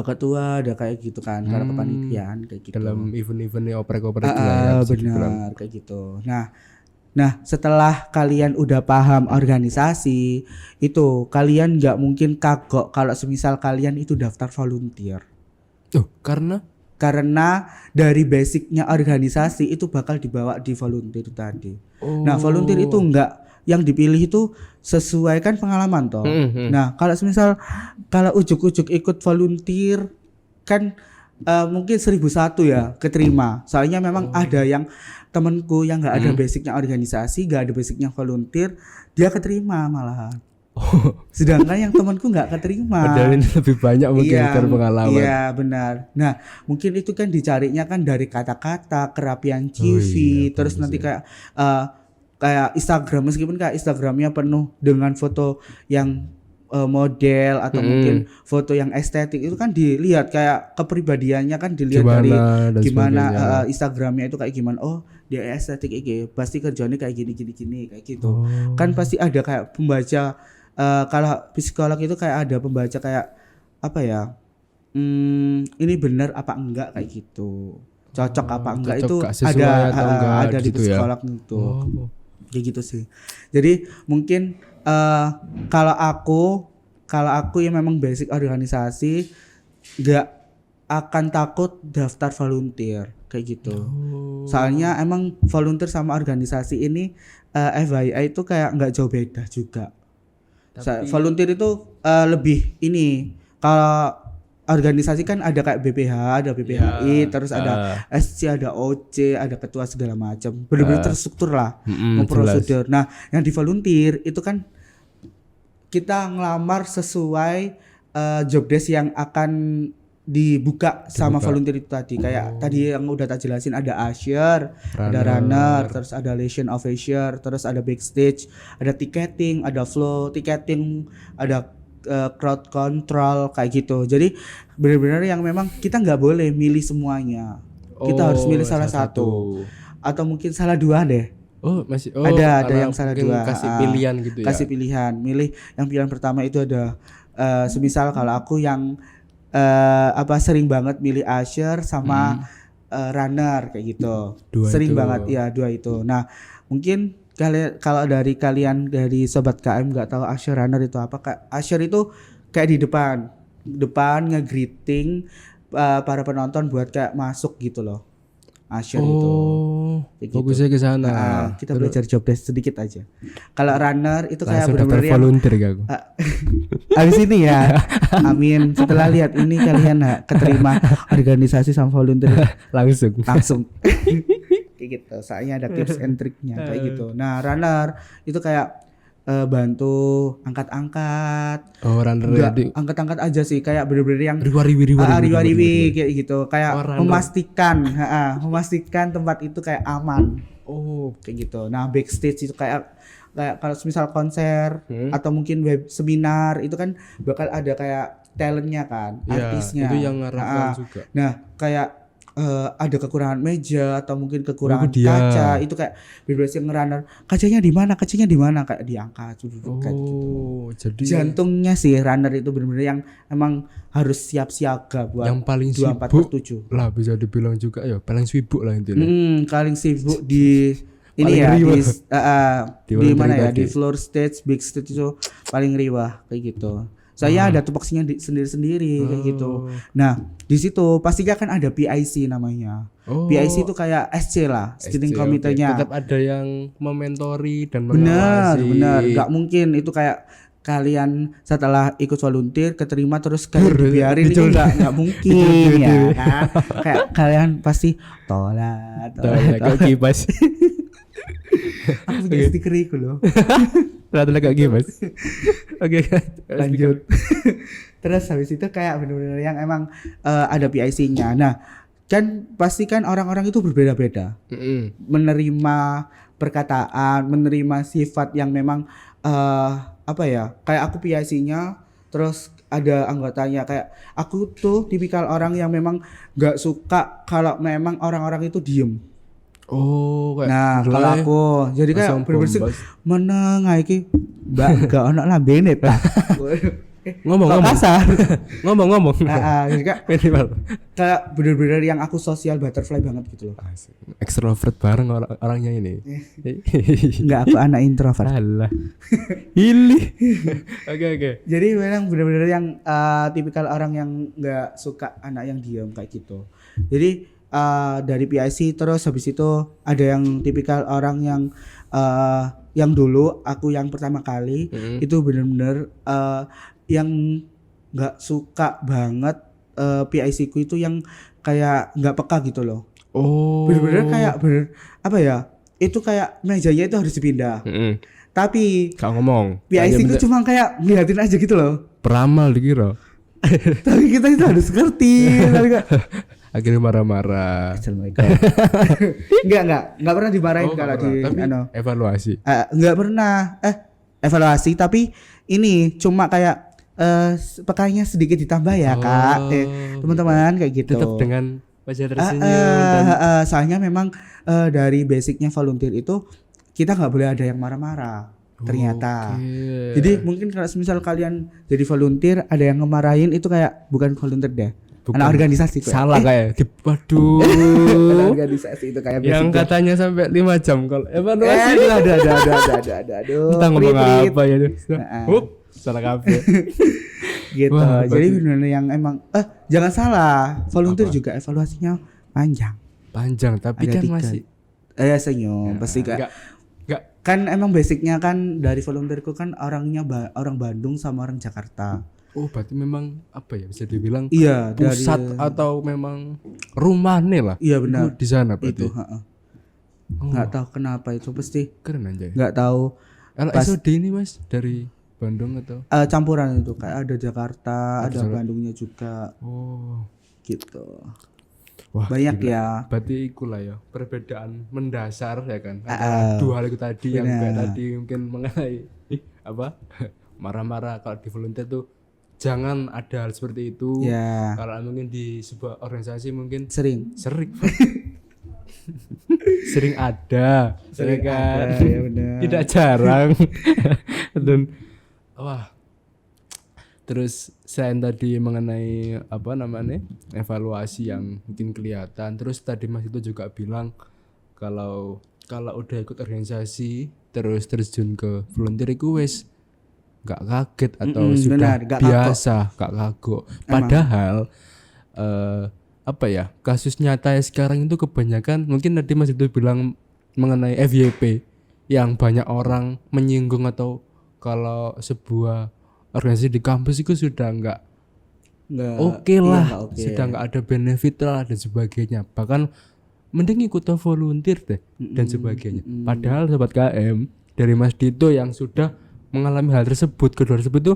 A: ketua, ada kayak gitu kan, kalau kepanitiaan kayak gitu.
B: Dalam event-eventnya oprek-oprek itu lah ya, bisa dibilang.
A: Benar kayak gitu. Nah setelah kalian udah paham organisasi itu, kalian nggak mungkin kagok kalau semisal kalian itu daftar volunteer. Karena dari basicnya organisasi itu bakal dibawa di volunteer tadi. Nah volunteer itu enggak, yang dipilih itu sesuai kan pengalaman toh. Nah kalau semisal kalau ujuk-ujuk ikut volunteer kan mungkin 1001 ya keterima. Soalnya memang ada yang temenku yang nggak ada basicnya organisasi, nggak ada basicnya volunteer, dia keterima malahan. Sedangkan yang temanku nggak keterima.
B: Padahal ini lebih banyak mungkin karena pengalaman.
A: Iya benar. Nah mungkin itu kan dicarinya kan dari kata-kata, kerapian CV, terus nanti kayak Instagram, meskipun kayak Instagramnya penuh dengan foto yang model atau mungkin foto yang estetik, itu kan dilihat kayak kepribadiannya kan dilihat dari gimana Instagramnya itu kayak gimana. Oh dia estetik iki, pasti kerjanya kayak gini kayak gitu. Kan pasti ada kayak pembaca kalau psikolog itu kayak ada pembaca kayak apa ya? Ini benar apa enggak kayak gitu. Cocok apa enggak
B: cocok
A: itu
B: gak sesuai atau enggak
A: ada di
B: gitu ya?
A: psikolog itu.
B: Oh.
A: Kayak gitu sih. Jadi mungkin kalau aku yang memang basic organisasi nggak akan takut daftar volunteer kayak gitu. Soalnya emang volunteer sama organisasi ini FYI itu kayak nggak jauh beda juga. Volunteer itu lebih ini, kalau organisasi kan ada kayak BPH, ada BPHI, terus ada SC, ada OC, ada ketua segala macam. Benar-benar terstruktur lah, memprosedur. Nah, yang di volunteer itu kan kita ngelamar sesuai job desk yang akan dibuka sama volunteer itu tadi. Kayak tadi yang udah tak jelasin, ada usher, ada runner, terus ada liaison officer, terus ada backstage, ada ticketing, ada flow ticketing, ada crowd control kayak gitu. Jadi benar-benar yang memang kita nggak boleh milih semuanya. Kita harus milih salah satu atau mungkin salah dua deh. Ada yang salah dua.
B: Kasih pilihan gitu ya.
A: Kasih pilihan, milih yang pilihan pertama itu ada semisal kalau aku yang sering banget milih usher sama runner kayak gitu. Sering banget ya dua itu. Nah, mungkin kalau dari kalian dari sobat KM nggak tahu usher runner itu apa? Usher itu kayak di depan nge-greeting para penonton buat kayak masuk gitu loh. Usher itu.
B: Fokusnya ke sana.
A: Kita belajar job desk sedikit aja. Kalau runner itu kayak
B: benar-benar
A: yang
B: volunteer aku.
A: Habis ini ya. Amin. Setelah lihat ini kalian keterima organisasi sama volunteer langsung. Kayak gitu. Soalnya ada tips and triknya kayak gitu. Nah, runner itu kayak bantu angkat-angkat.
B: Runner
A: angkat-angkat aja sih, kayak bener-bener yang riwa-riwi kayak gitu, kayak memastikan tempat itu kayak aman. Kayak gitu. Nah, backstage itu kayak kalau misal konser atau mungkin web seminar itu kan bakal ada kayak talentnya kan, artisnya.
B: Itu yang ngarahkan juga.
A: Nah, kayak ada kekurangan meja atau mungkin kekurangan kaca, itu kayak berbeda yang runner, kacanya di mana kayak diangkat kayak gitu.
B: Jadi
A: jantungnya sih runner itu benar-benar yang emang harus siap siaga buat
B: yang paling
A: 24/7
B: lah, bisa dibilang juga ya paling sibuk lah intinya.
A: Paling sibuk di ini ya di mana ya, di floor stage, big stage itu paling riwah kayak gitu. Saya ada tupoksinya sendiri-sendiri kayak gitu. Nah, di situ pastinya kan ada PIC namanya. PIC itu kayak SC lah, steering committee-nya.
B: Tetap ada yang mementori dan mengawasi.
A: Benar. Gak mungkin itu kayak kalian setelah ikut volunteer keterima terus kayak dibiarin, itu nggak mungkin ya kan. Kayak kalian pasti tolak
B: kayak kibas.
A: Aku punya stiker itu loh.
B: Rata-rata kayak gibas. Oke,
A: lanjut. Terus habis itu kayak benar-benar yang emang ada PIC-nya. Nah, kan pasti kan orang-orang itu berbeda-beda. Menerima perkataan, menerima sifat yang memang kayak aku PIC-nya, terus ada anggotanya kayak aku tuh tipikal orang yang memang enggak suka kalau memang orang-orang itu diem. Nah, kalau aku jadi kayak bener-bener meneng iki mbak gak ono lambene ta.
B: Ngomong
A: kasar.
B: Ngomong.
A: Jadi kayak bener-bener yang aku social butterfly banget gitu loh.
B: Extrovert bareng orangnya ini.
A: Enggak, aku anak introvert.
B: Alah. Hilih. Oke.
A: Jadi memang bener-bener yang tipikal orang yang enggak suka anak yang diam kayak gitu. Jadi dari PIC, terus habis itu ada yang tipikal orang yang dulu aku yang pertama kali itu benar-benar yang nggak suka banget PIC ku itu yang kayak nggak peka gitu loh. Benar-benar kayak itu kayak mejanya itu harus dipindah. Tapi
B: gak ngomong.
A: PIC ku cuma kayak ngeliatin aja gitu loh.
B: Peramal dikira.
A: Tapi kita itu harus ngerti. Tapi
B: akhirnya marah-marah.
A: Enggak pernah dimarahin kalau di
B: evaluasi.
A: Enggak pernah evaluasi, tapi ini cuma kayak pekanya sedikit ditambah ya Kak. Teman-teman kayak gitu.
B: Tetap dengan wajah tersenyum
A: soalnya memang dari basicnya volunteer itu kita nggak boleh ada yang marah-marah. ternyata.
B: Oke.
A: Jadi mungkin kalau misal kalian jadi volunteer ada yang ngemarahin itu kayak bukan volunteer deh.
B: Bukan.
A: Anak organisasi kok.
B: Salah kayak. Waduh.
A: Anak organisasi itu kayak
B: Yang
A: basic
B: katanya sampai 5 jam kalau evaluasi.
A: aduh.
B: Entah ngomong
A: Prit.
B: apa ya.
A: Heeh.
B: Salah kabeh.
A: Gitu.
B: Wah,
A: Jadi
B: berarti-
A: benar-benar yang emang jangan salah, volunteer
B: Apa?
A: juga evaluasinya panjang.
B: Panjang tapi
A: Ada
B: kan
A: 3.
B: masih
A: Senyum pasti
B: enggak
A: kan emang basicnya kan dari volunteerku kan orangnya orang Bandung sama orang Jakarta.
B: oh berarti memang apa ya bisa dibilang
A: Iya,
B: pusat
A: dari
B: atau memang rumahnya lah.
A: Iya benar.
B: Itu di sana berarti.
A: Itu, nggak tahu kenapa itu pasti
B: Keren aja.
A: nggak tahu
B: Kalau
A: pas-
B: SOD ini Mas dari Bandung atau
A: campuran itu kayak ada Jakarta, ada
B: Jakarta.
A: Bandungnya juga
B: oh
A: gitu.
B: wah
A: Banyak
B: gila.
A: ya.
B: Berarti ikulah ya perbedaan mendasar ya kan antara dua hal itu tadi yang kayak
A: benar.
B: tadi mungkin mengenai apa marah-marah kalau di volunteer tuh jangan ada hal seperti itu.
A: Ya,
B: Kalau mungkin di sebuah organisasi mungkin
A: sering.
B: sering sering ada
A: Sering
B: ya kan?
A: ada, ya benar.
B: Tidak jarang dan wah terus selain tadi mengenai apa namanya evaluasi yang mungkin kelihatan terus tadi Mas itu juga bilang kalau udah ikut organisasi terus terjun ke volunteer itu wes nggak kaget atau sudah
A: benar, nggak
B: biasa nggak kagok padahal apa ya kasus nyata ya sekarang itu kebanyakan mungkin tadi Mas itu bilang mengenai FYP yang banyak orang menyinggung atau kalau sebuah organisasi di kampus itu sudah nggak oke lah,
A: nggak oke.
B: sudah nggak ada benefit lah dan sebagainya. Bahkan mending ikut volunteer deh dan sebagainya. Padahal sobat KM dari Mas Dito yang sudah mengalami hal tersebut, kedua tersebut itu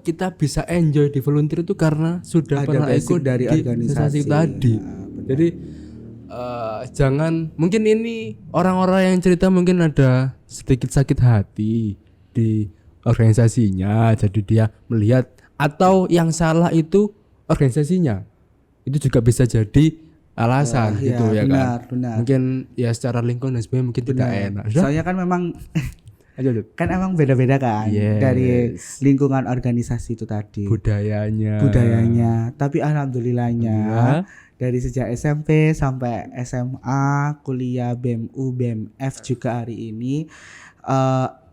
B: kita bisa enjoy di volunteer itu karena sudah
A: Ada
B: pernah
A: basic
B: ikut
A: dari
B: di
A: organisasi.
B: tadi. Jadi jangan mungkin ini orang-orang yang cerita mungkin ada sedikit sakit hati di organisasinya jadi dia melihat atau yang salah itu organisasinya itu juga bisa jadi alasan gitu ya
A: benar,
B: kan
A: benar.
B: mungkin ya secara lingkungan dan sebagainya mungkin tidak enak.
A: Soalnya kan memang
B: Aja Dut.
A: kan emang beda-beda kan
B: Yes.
A: dari lingkungan organisasi itu tadi. budayanya. Tapi alhamdulillahnya dari sejak SMP sampai SMA, kuliah BEMU, BEMF juga hari ini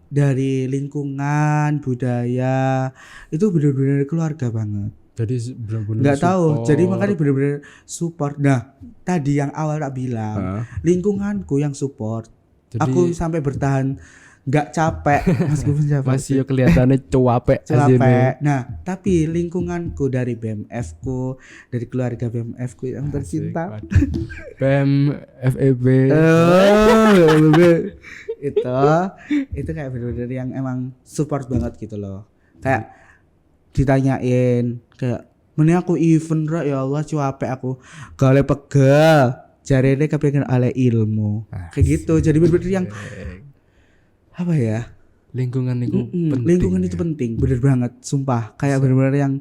A: dari lingkungan budaya itu benar-benar keluarga banget.
B: jadi benar-benar
A: Nggak tahu,
B: support.
A: jadi makanya benar-benar support. Nah, tadi yang awal tak bilang, lingkunganku yang support.
B: Jadi-
A: Aku sampai bertahan nggak capek meskipun capek.
B: masih ya kelihatannya cuape
A: Capek. Nah, tapi lingkunganku dari BMF-ku, dari keluarga BMF-ku yang tercinta.
B: BEM FEB
A: itu kayak bener-bener yang emang support banget gitu loh. Kayak ditanyain kayak mending aku event ra ya Allah capek aku gale pegel jarene kepengen ale ilmu kayak gitu. Jadi bener-bener yang apa ya,
B: lingkungan itu penting
A: lingkungan itu penting bener banget sumpah. Kayak bener-bener yang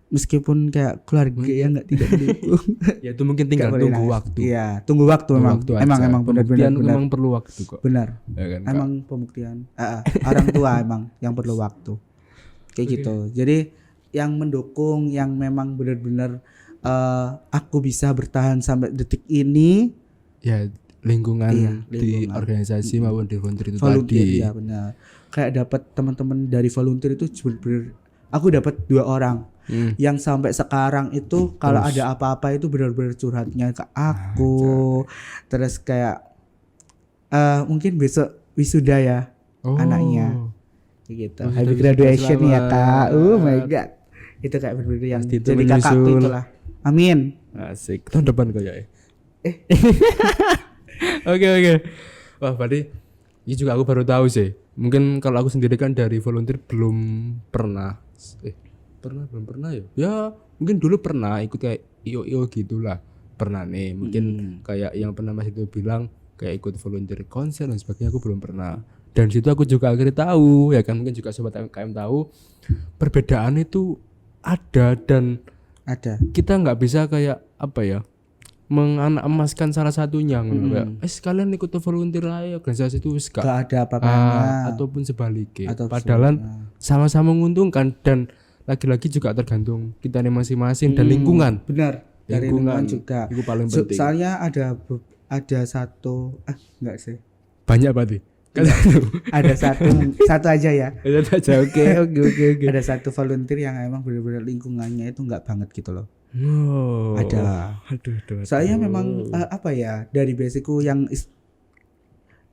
A: meskipun kayak keluarga yang nggak tidak mendukung
B: ya itu mungkin tinggal
A: nggak boleh
B: tunggu
A: nangis.
B: waktu.
A: Iya, tunggu waktu
B: Tunggu
A: memang
B: waktu
A: emang
B: aja.
A: emang benar-benar
B: Pembuktian
A: benar
B: memang perlu waktu kok
A: benar
B: ya kan Kak?
A: emang pembuktian orang tua emang yang perlu waktu kayak gitu. Jadi yang mendukung yang memang benar-benar aku bisa bertahan sampai detik ini
B: ya lingkungan
A: Iya,
B: di
A: lingkungan.
B: organisasi maupun di volunteer itu
A: volunteer
B: tadi
A: ya benar. Kayak dapat teman-teman dari volunteer itu benar-benar aku dapat 2 orang yang sampai sekarang itu kalau ada apa-apa itu benar-benar curhatnya ke aku. Terus kayak mungkin besok wisuda ya anaknya kayak gitu.
B: Wisuda,
A: Happy
B: wisuda,
A: graduation ya
B: selamat.
A: kak. Oh my god. Itu kayak benar-benar yang
B: Pasti itu
A: jadi kakakku
B: menyusul.
A: itulah. Amin.
B: asik tahun depan kayak oke wah berarti ini juga aku baru tahu sih mungkin kalau aku sendiri kan dari volunteer belum pernah belum pernah ya mungkin dulu pernah ikut kayak IO gitulah pernah nih mungkin kayak yang pernah Mas itu bilang kayak ikut volunteer konser dan sebagainya aku belum pernah dan situ aku juga akhirnya tahu ya kan mungkin juga sobat KM tahu perbedaan itu ada dan
A: Ada.
B: kita nggak bisa kayak apa ya emaskan salah satunya ngono kayak sekalian ikut volunteer aja organisasi itu wis
A: Gak ada apa-apanya.
B: ataupun sebaliknya.
A: Atau
B: Padahal sama-sama menguntungkan dan lagi-lagi juga tergantung kita masing-masing dan lingkungan.
A: Benar. Dari lingkungan juga.
B: Itu paling penting.
A: Soalnya ada satu enggak sih.
B: Banyak berarti.
A: Ada satu aja ya.
B: Ada aja. Oke.
A: Ada satu volunteer yang emang benar-benar lingkungannya itu enggak banget gitu loh.
B: Oh.
A: Ada.
B: Aduh.
A: Saya memang apa ya, dari basicku yang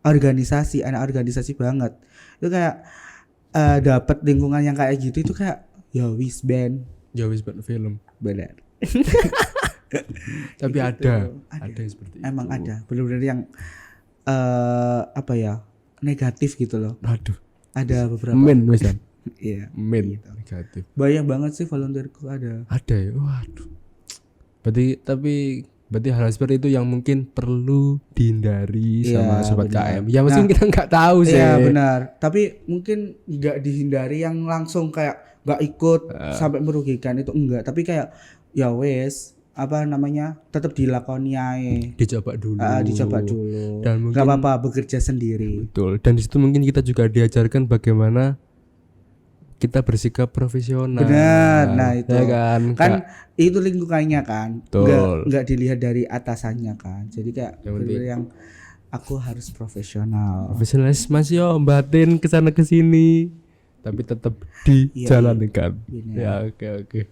A: organisasi, anak organisasi banget. Itu kayak dapat lingkungan yang kayak gitu itu kayak ya wis band.
B: Ya wis film.
A: Benar.
B: Tapi ada yang seperti
A: Emang
B: itu.
A: ada. Benar-benar yang apa ya, negatif gitu loh.
B: Aduh.
A: Ada beberapa.
B: Misalnya.
A: Iya.
B: Negatif.
A: Banyak banget sih volunteerku ada.
B: Ada ya. Waduh. Berarti hal seperti itu yang mungkin perlu dihindari sama sobat
A: benar.
B: KM. Ya mungkin kita nggak tahu sih.
A: Iya benar. Tapi mungkin nggak dihindari yang langsung kayak nggak ikut sampai merugikan itu enggak. Tapi kayak ya wes apa namanya tetap dilakoni aja.
B: Dicoba dulu.
A: Dicoba dulu.
B: Dan mungkin
A: nggak apa-apa bekerja sendiri.
B: betul. Dan di situ mungkin kita juga diajarkan bagaimana kita bersikap profesional.
A: Benar. Nah itu
B: ya kan
A: itu lingkungannya kan.
B: Betul.
A: Nggak dilihat dari atasannya kan. Jadi kayak
B: Yang
A: bener yang aku harus profesional.
B: profesionalis masih yo batin kesana kesini tapi tetap dijalankan. Ya oke.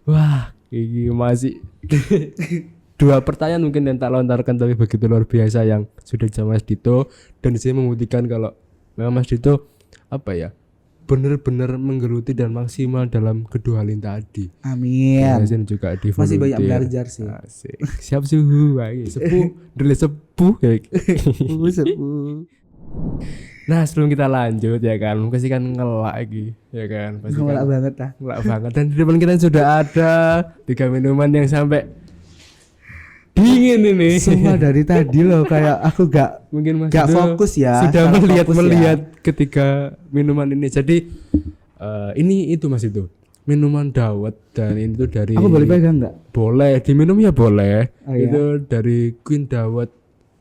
B: Wah, ini masih dua pertanyaan mungkin yang tak lontarkan tapi begitu luar biasa yang sudah dijawab Mas Dito, dan di sini membuktikan kalau memang Mas Dito apa ya benar-benar menggeluti dan maksimal dalam kedua hal ini tadi.
A: Amin.
B: Dan juga di
A: Masih banyak
B: volunteer.
A: belajar sih.
B: Asik. Siap suhu lagi sepuh dari sepuh kayak.
A: Sepuh.
B: Nah sebelum kita lanjut ya kan, pasti kan ngelak lagi ya kan, pasti
A: Ngelak
B: kan
A: banget lah.
B: ngelak banget. Dan di depan kita sudah ada 3 minuman yang sampai dingin ini.
A: Semua dari tadi loh kayak aku
B: Mungkin Mas
A: gak
B: Dito
A: fokus ya.
B: sudah
A: Salah fokus
B: melihat
A: ya.
B: ketika minuman ini. Jadi ini itu Mas itu minuman dawet, dan ini tuh dari
A: Aku boleh pegang nggak?
B: boleh diminum ya boleh.
A: Oh, iya?
B: Itu dari Queen Dawet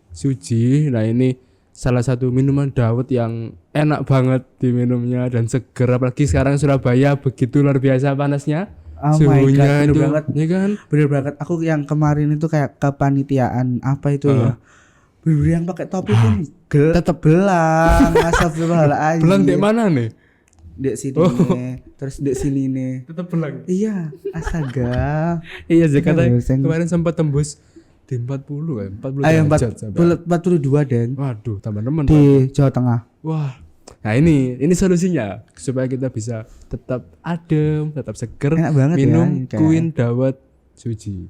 B: Suji. Nah ini salah satu minuman dawet yang enak banget diminumnya dan seger, apalagi sekarang Surabaya begitu luar biasa panasnya.
A: Oh my god, bener
B: itu,
A: banget.
B: ya kan?
A: Bener banget. Aku yang kemarin itu kayak kepanitiaan apa itu ya. Bener yang pakai topi pun tetap belang. Astagfirullahaladzim.
B: Belang di mana nih?
A: Dek sini nih. Terus dek sini nih.
B: Tetap belang.
A: Iya, astaga.
B: Iya sih katanya
A: Bosen.
B: kemarin sempat tembus di 40 kan, 40
A: Ayo
B: derajat sampai.
A: 42 Deng.
B: Waduh, tambah nemen.
A: Di Jawa Tengah.
B: Wah. Nah ini solusinya supaya kita bisa tetap adem, tetap seger,
A: Enak banget
B: minum
A: ya, kayak.
B: Queen Dawet Suji.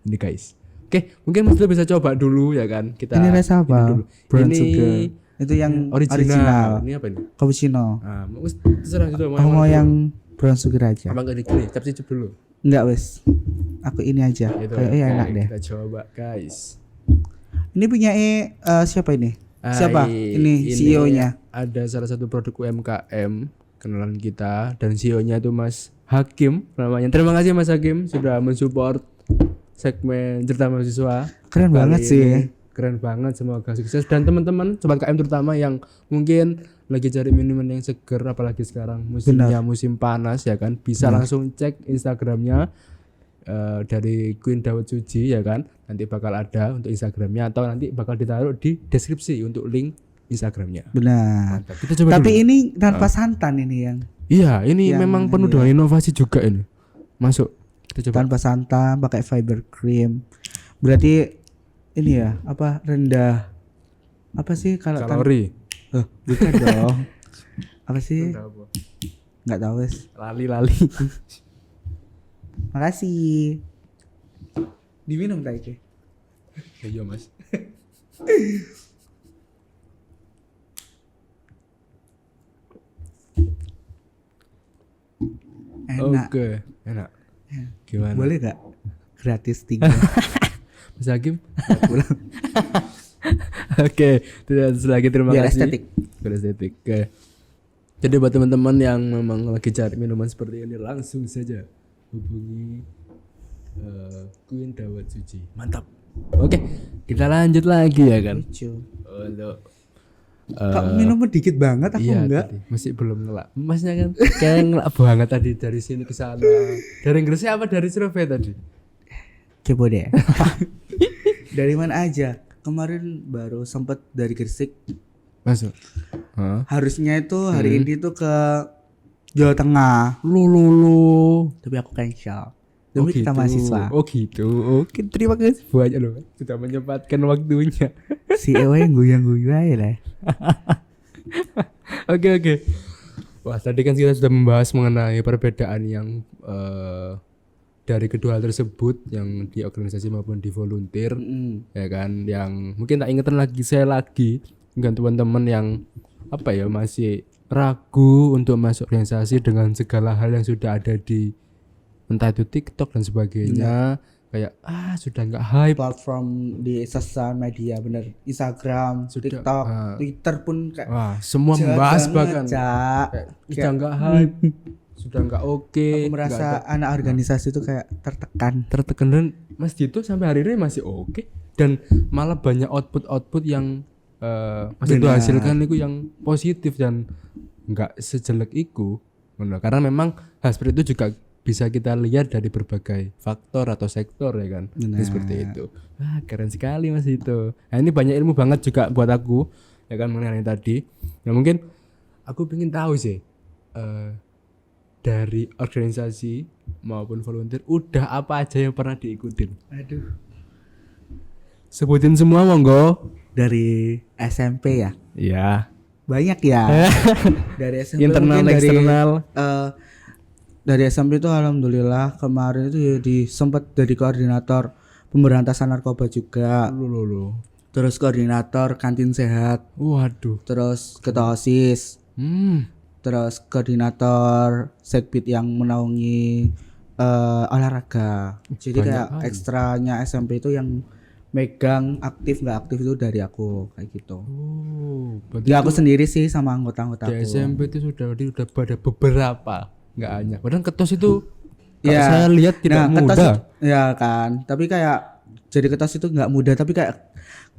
B: Ini guys. Oke, mungkin Mas Dito bisa coba dulu ya kan. Kita
A: Ini rasa apa?
B: ini dulu.
A: Brown
B: Ini
A: sugar. Itu yang original.
B: Ini apa ini?
A: Cappuccino.
B: Ah, terserah itu
A: Aku mau yang brown sugar aja.
B: apa enggak gini? Tapi cicip dulu.
A: Enggak wes. Aku ini aja.
B: Itu.
A: Kayaknya enak deh.
B: Kita coba, guys.
A: Ini punya siapa ini? Siapa? Ini CEO-nya.
B: Ada salah satu produk UMKM kenalan kita, dan CEO-nya itu Mas Hakim namanya. Terima kasih Mas Hakim sudah mensupport segmen cerita mahasiswa.
A: Keren
B: Kali
A: banget sih.
B: ini. Keren banget, semoga sukses. Dan teman-teman sobat KM terutama yang mungkin lagi cari minuman yang seger, apalagi sekarang musimnya musim panas ya kan, bisa langsung cek Instagramnya dari Queen Dawet Suji ya kan. Nanti bakal ada untuk Instagramnya, atau nanti bakal ditaruh di deskripsi untuk link Instagramnya.
A: Benar.
B: Mantap. Kita coba
A: Tapi
B: dulu.
A: ini tanpa santan ini yang
B: Iya, ini
A: yang
B: memang penuh
A: ini
B: dengan inovasi juga ini. Masuk. Kita coba.
A: tanpa santan, pakai fiber cream. Berarti ini ya, apa rendah apa sih kalau
B: Kalori.
A: bukan dong. Apa sih? Enggak tahu wes.
B: Lali.
A: Makasih. Diminum tadi.
B: Iya, Mas.
A: Enak.
B: Oke, enak. Gimana?
A: Boleh gak? Gratis 3.
B: Mas Hakim? Oke, tidak lagi terima
A: Biar
B: kasih.
A: estetik.
B: Biar estetik. Oke. Jadi buat teman-teman yang memang lagi cari minuman seperti ini, langsung saja hubungi Queen Dawet Suji. Mantap. Oke, kita lanjut lagi ya kan.
A: Lucu.
B: Untuk
A: Kak minum dikit banget, aku
B: iya,
A: enggak.
B: tadi masih belum ngelak. Masnya kan kayak ngelak banget tadi dari sini ke sana. Dari Gresik apa dari Surabaya tadi?
A: Kepo deh. Dari mana aja? Kemarin baru sempet dari Gresik.
B: Masuk. Hah?
A: Harusnya itu hari ini tuh ke Jawa Tengah.
B: Lu.
A: Tapi aku cancel. Demi kita mahasiswa.
B: Oh gitu. Oke, terima kasih banyak loh sudah menyempatkan waktunya.
A: Si Ewa yang goyang-goyang aja lah.
B: Oke. Wah, tadi kan kita sudah membahas mengenai perbedaan yang dari kedua hal tersebut, yang di organisasi maupun di volunteer, ya kan, yang mungkin tak ingetan lagi dengan teman-teman yang apa ya masih ragu untuk masuk organisasi dengan segala hal yang sudah ada di entah itu TikTok dan sebagainya, kayak sudah nggak hype.
A: Platform di sosial media bener, Instagram,
B: Sudah,
A: TikTok, Twitter pun kayak
B: Wah, semua
A: jahat
B: membahas
A: banget,
B: bahkan
A: Cak.
B: sudah nggak hype, sudah nggak oke.
A: Aku merasa anak organisasi itu kayak tertekan.
B: Tertekan, dan Mas Dito sampai hari ini masih oke, dan malah banyak output yang Mas Dito
A: Benar.
B: hasilkan itu yang positif dan nggak sejelek itu. Benar. Karena memang hal seperti itu juga bisa kita lihat dari berbagai faktor atau sektor ya kan. Jadi seperti itu. Wah, keren sekali Mas Dito. Nah, ini banyak ilmu banget juga buat aku ya kan mengenai tadi. Nah, mungkin aku pengen tahu sih dari organisasi maupun volunteer udah apa aja yang pernah diikutin.
A: Aduh.
B: Sebutin semua monggo.
A: Dari SMP ya.
B: Iya.
A: Banyak ya. Dari SMP
B: Internal
A: mungkin
B: eksternal.
A: Dari SMP itu alhamdulillah kemarin itu sempat jadi koordinator pemberantasan narkoba juga.
B: Lu.
A: Terus koordinator kantin sehat,
B: Waduh.
A: terus ketua OSIS, terus koordinator sekbid yang menaungi olahraga. Jadi
B: Banyak
A: kayak
B: kali.
A: ekstranya SMP itu yang megang aktif nggak aktif itu dari aku kayak gitu.
B: Oh, berarti
A: Ya aku sendiri sih sama anggota-anggota
B: di
A: aku.
B: SMP itu sudah pada beberapa, nggak hanya. Padahal ketos itu kalau
A: Ya.
B: saya lihat tidak
A: Ketos
B: mudah.
A: ya kan. Tapi kayak jadi ketos itu nggak mudah. Tapi kayak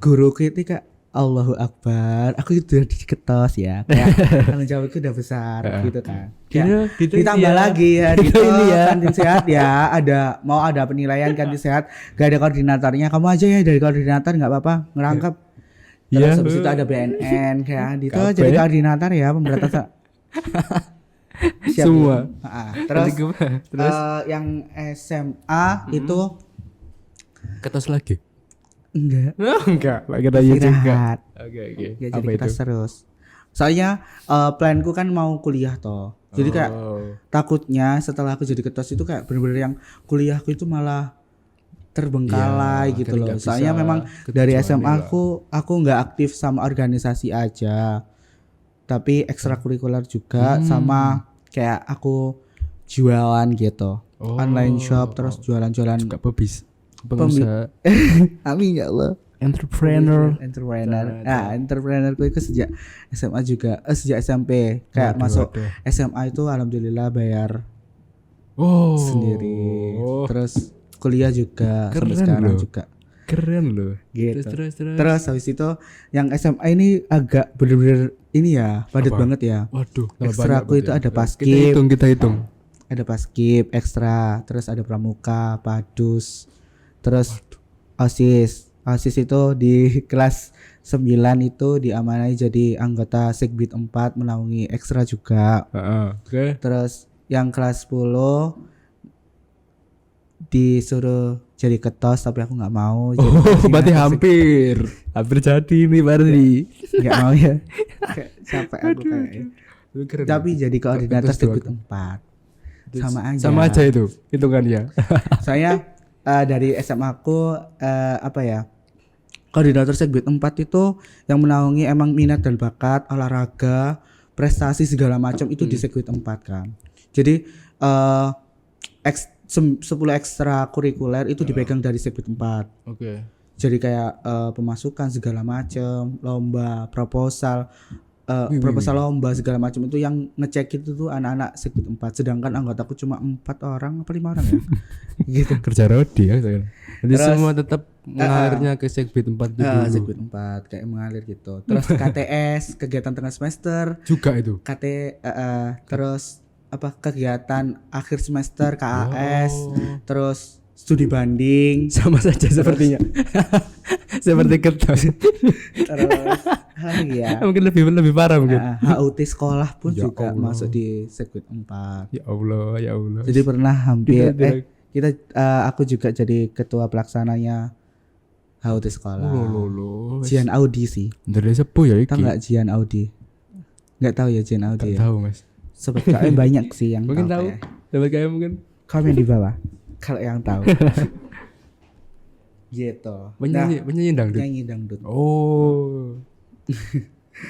A: guru kita kayak Allahu Akbar. Aku itu udah di ketos ya. Kayak tanggung jawabku udah besar gitu kan. Kayak
B: Gitu
A: ditambah
B: ya.
A: lagi ya
B: Gitu
A: gitu
B: ini ya.
A: kantin sehat ya. Ada penilaian kantin sehat. Gak ada koordinatornya. Kamu aja ya dari koordinator nggak apa-apa ngerangkap. Terus
B: Iya.
A: habis itu ada BNN kayak Dito
B: Kabeh.
A: jadi koordinator ya pemberantasan. Siap,
B: Semua.
A: Ya. Terus
B: Terus
A: yang SMA itu
B: ketos lagi.
A: enggak
B: Lagi tanya juga.
A: istirahat.
B: Oke.
A: Ya,
B: Apa
A: jadi kita
B: itu?
A: terus. Soalnya planku kan mau kuliah toh. Jadi kayak takutnya setelah aku jadi ketos itu kayak bener-bener yang kuliahku itu malah terbengkalai
B: Iya,
A: gitu
B: kan
A: loh.
B: nggak bisa
A: Soalnya memang
B: ke
A: dari
B: tujuannya
A: SMA
B: lah.
A: aku nggak aktif sama organisasi aja. Tapi ekstrakurikuler juga sama kayak aku jualan gitu. Online shop terus jualan-jualan.
B: Juga pengusaha,
A: Amin ya Allah.
B: entrepreneur.
A: Nah, entrepreneurku itu sejak SMA juga, sejak SMP kayak masuk SMA itu alhamdulillah bayar
B: Oh.
A: sendiri. Terus kuliah juga
B: Keren
A: sampai sekarang
B: loh.
A: juga.
B: Keren loh.
A: Gitu.
B: Terus.
A: Terus habis itu yang SMA ini agak bener-bener ini ya, padat
B: Apa?
A: banget ya.
B: Waduh.
A: Ekstra aku itu ada paskib.
B: Kita hitung.
A: Ada paskib ekstra, terus ada pramuka, padus, terus OSIS. OSIS itu di kelas 9 itu diamanai jadi anggota Sekbid 4 menaungi ekstra juga.
B: Oke.
A: Terus yang kelas 10 disuruh jadi ketos tapi aku nggak mau. Jadi
B: Berarti hampir jadi nih berarti.
A: nggak mau ya. Kayak capek aku kayaknya.
B: Keren.
A: Tapi jadi koordinator
B: Ketus doang.
A: Sekbid 4. Sama aja.
B: itu hitungannya.
A: Saya dari SMA aku koordinator Sekbid 4 itu yang menaungi emang minat dan bakat olahraga, prestasi segala macam itu di Sekbid 4 kan. Jadi 10 ekstra kurikuler itu dipegang dari Sekbid 4.
B: Oke.
A: Jadi kayak pemasukan segala macam, lomba, proposal, proposal lomba segala macam itu yang ngecek itu tuh anak-anak Segbit 4, sedangkan anggotaku cuma 4 orang apa 5 orang ya. Gitu.
B: Kerja rodi ya saya. Jadi
A: Terus,
B: semua tetap mengalirnya ke Segbit 4 itu dulu.
A: Segbit 4 kayak mengalir gitu. Terus KTS kegiatan tengah semester,
B: Juga itu.
A: terus apa kegiatan akhir semester KAS,
B: Oh.
A: terus studi banding,
B: Sama saja sepertinya. Seperti kertas.
A: terus ya.
B: Mungkin lebih parah mungkin.
A: HUT sekolah pun
B: Ya
A: juga
B: Allah.
A: masuk di Segbit 4.
B: Ya Allah, ya Allah.
A: Jadi pernah hampir
B: Tidak.
A: aku juga jadi ketua pelaksananya HUT sekolah.
B: Lo.
A: Jian audisi.
B: Dari sepuh ya iki.
A: Tahu nggak Jian Audi? Nggak tahu ya Jian Audi
B: Nggak
A: ya.
B: tahu, Mas.
A: Sobat KM banyak sih yang
B: Mungkin tahu.
A: kayak.
B: Dapat kayak mungkin
A: Komen di bawah kalau yang tahu. Gitu.
B: penyanyi dangdut.
A: Nyanyi dangdut.
B: Oh.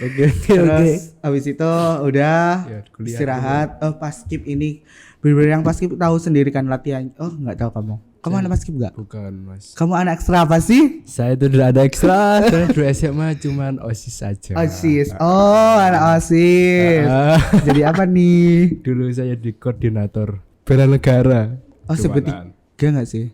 B: Oke.
A: Terus habis itu udah
B: Ya, kuliah
A: istirahat. Paskib ini bener-bener yang paskib tahu sendiri kan latihan. Oh nggak tahu kamu. Kamu anak paskib nggak?
B: Bukan, Mas.
A: Kamu anak ekstra apa sih?
B: Saya itu udah ada ekstra. Saya dulu SMA cuman OSIS saja.
A: OSIS. Oh anak OSIS.
B: Ah,
A: Jadi apa nih?
B: dulu saya di koordinator bela negara.
A: Oh sebut
B: Cumanan.
A: tiga nggak sih?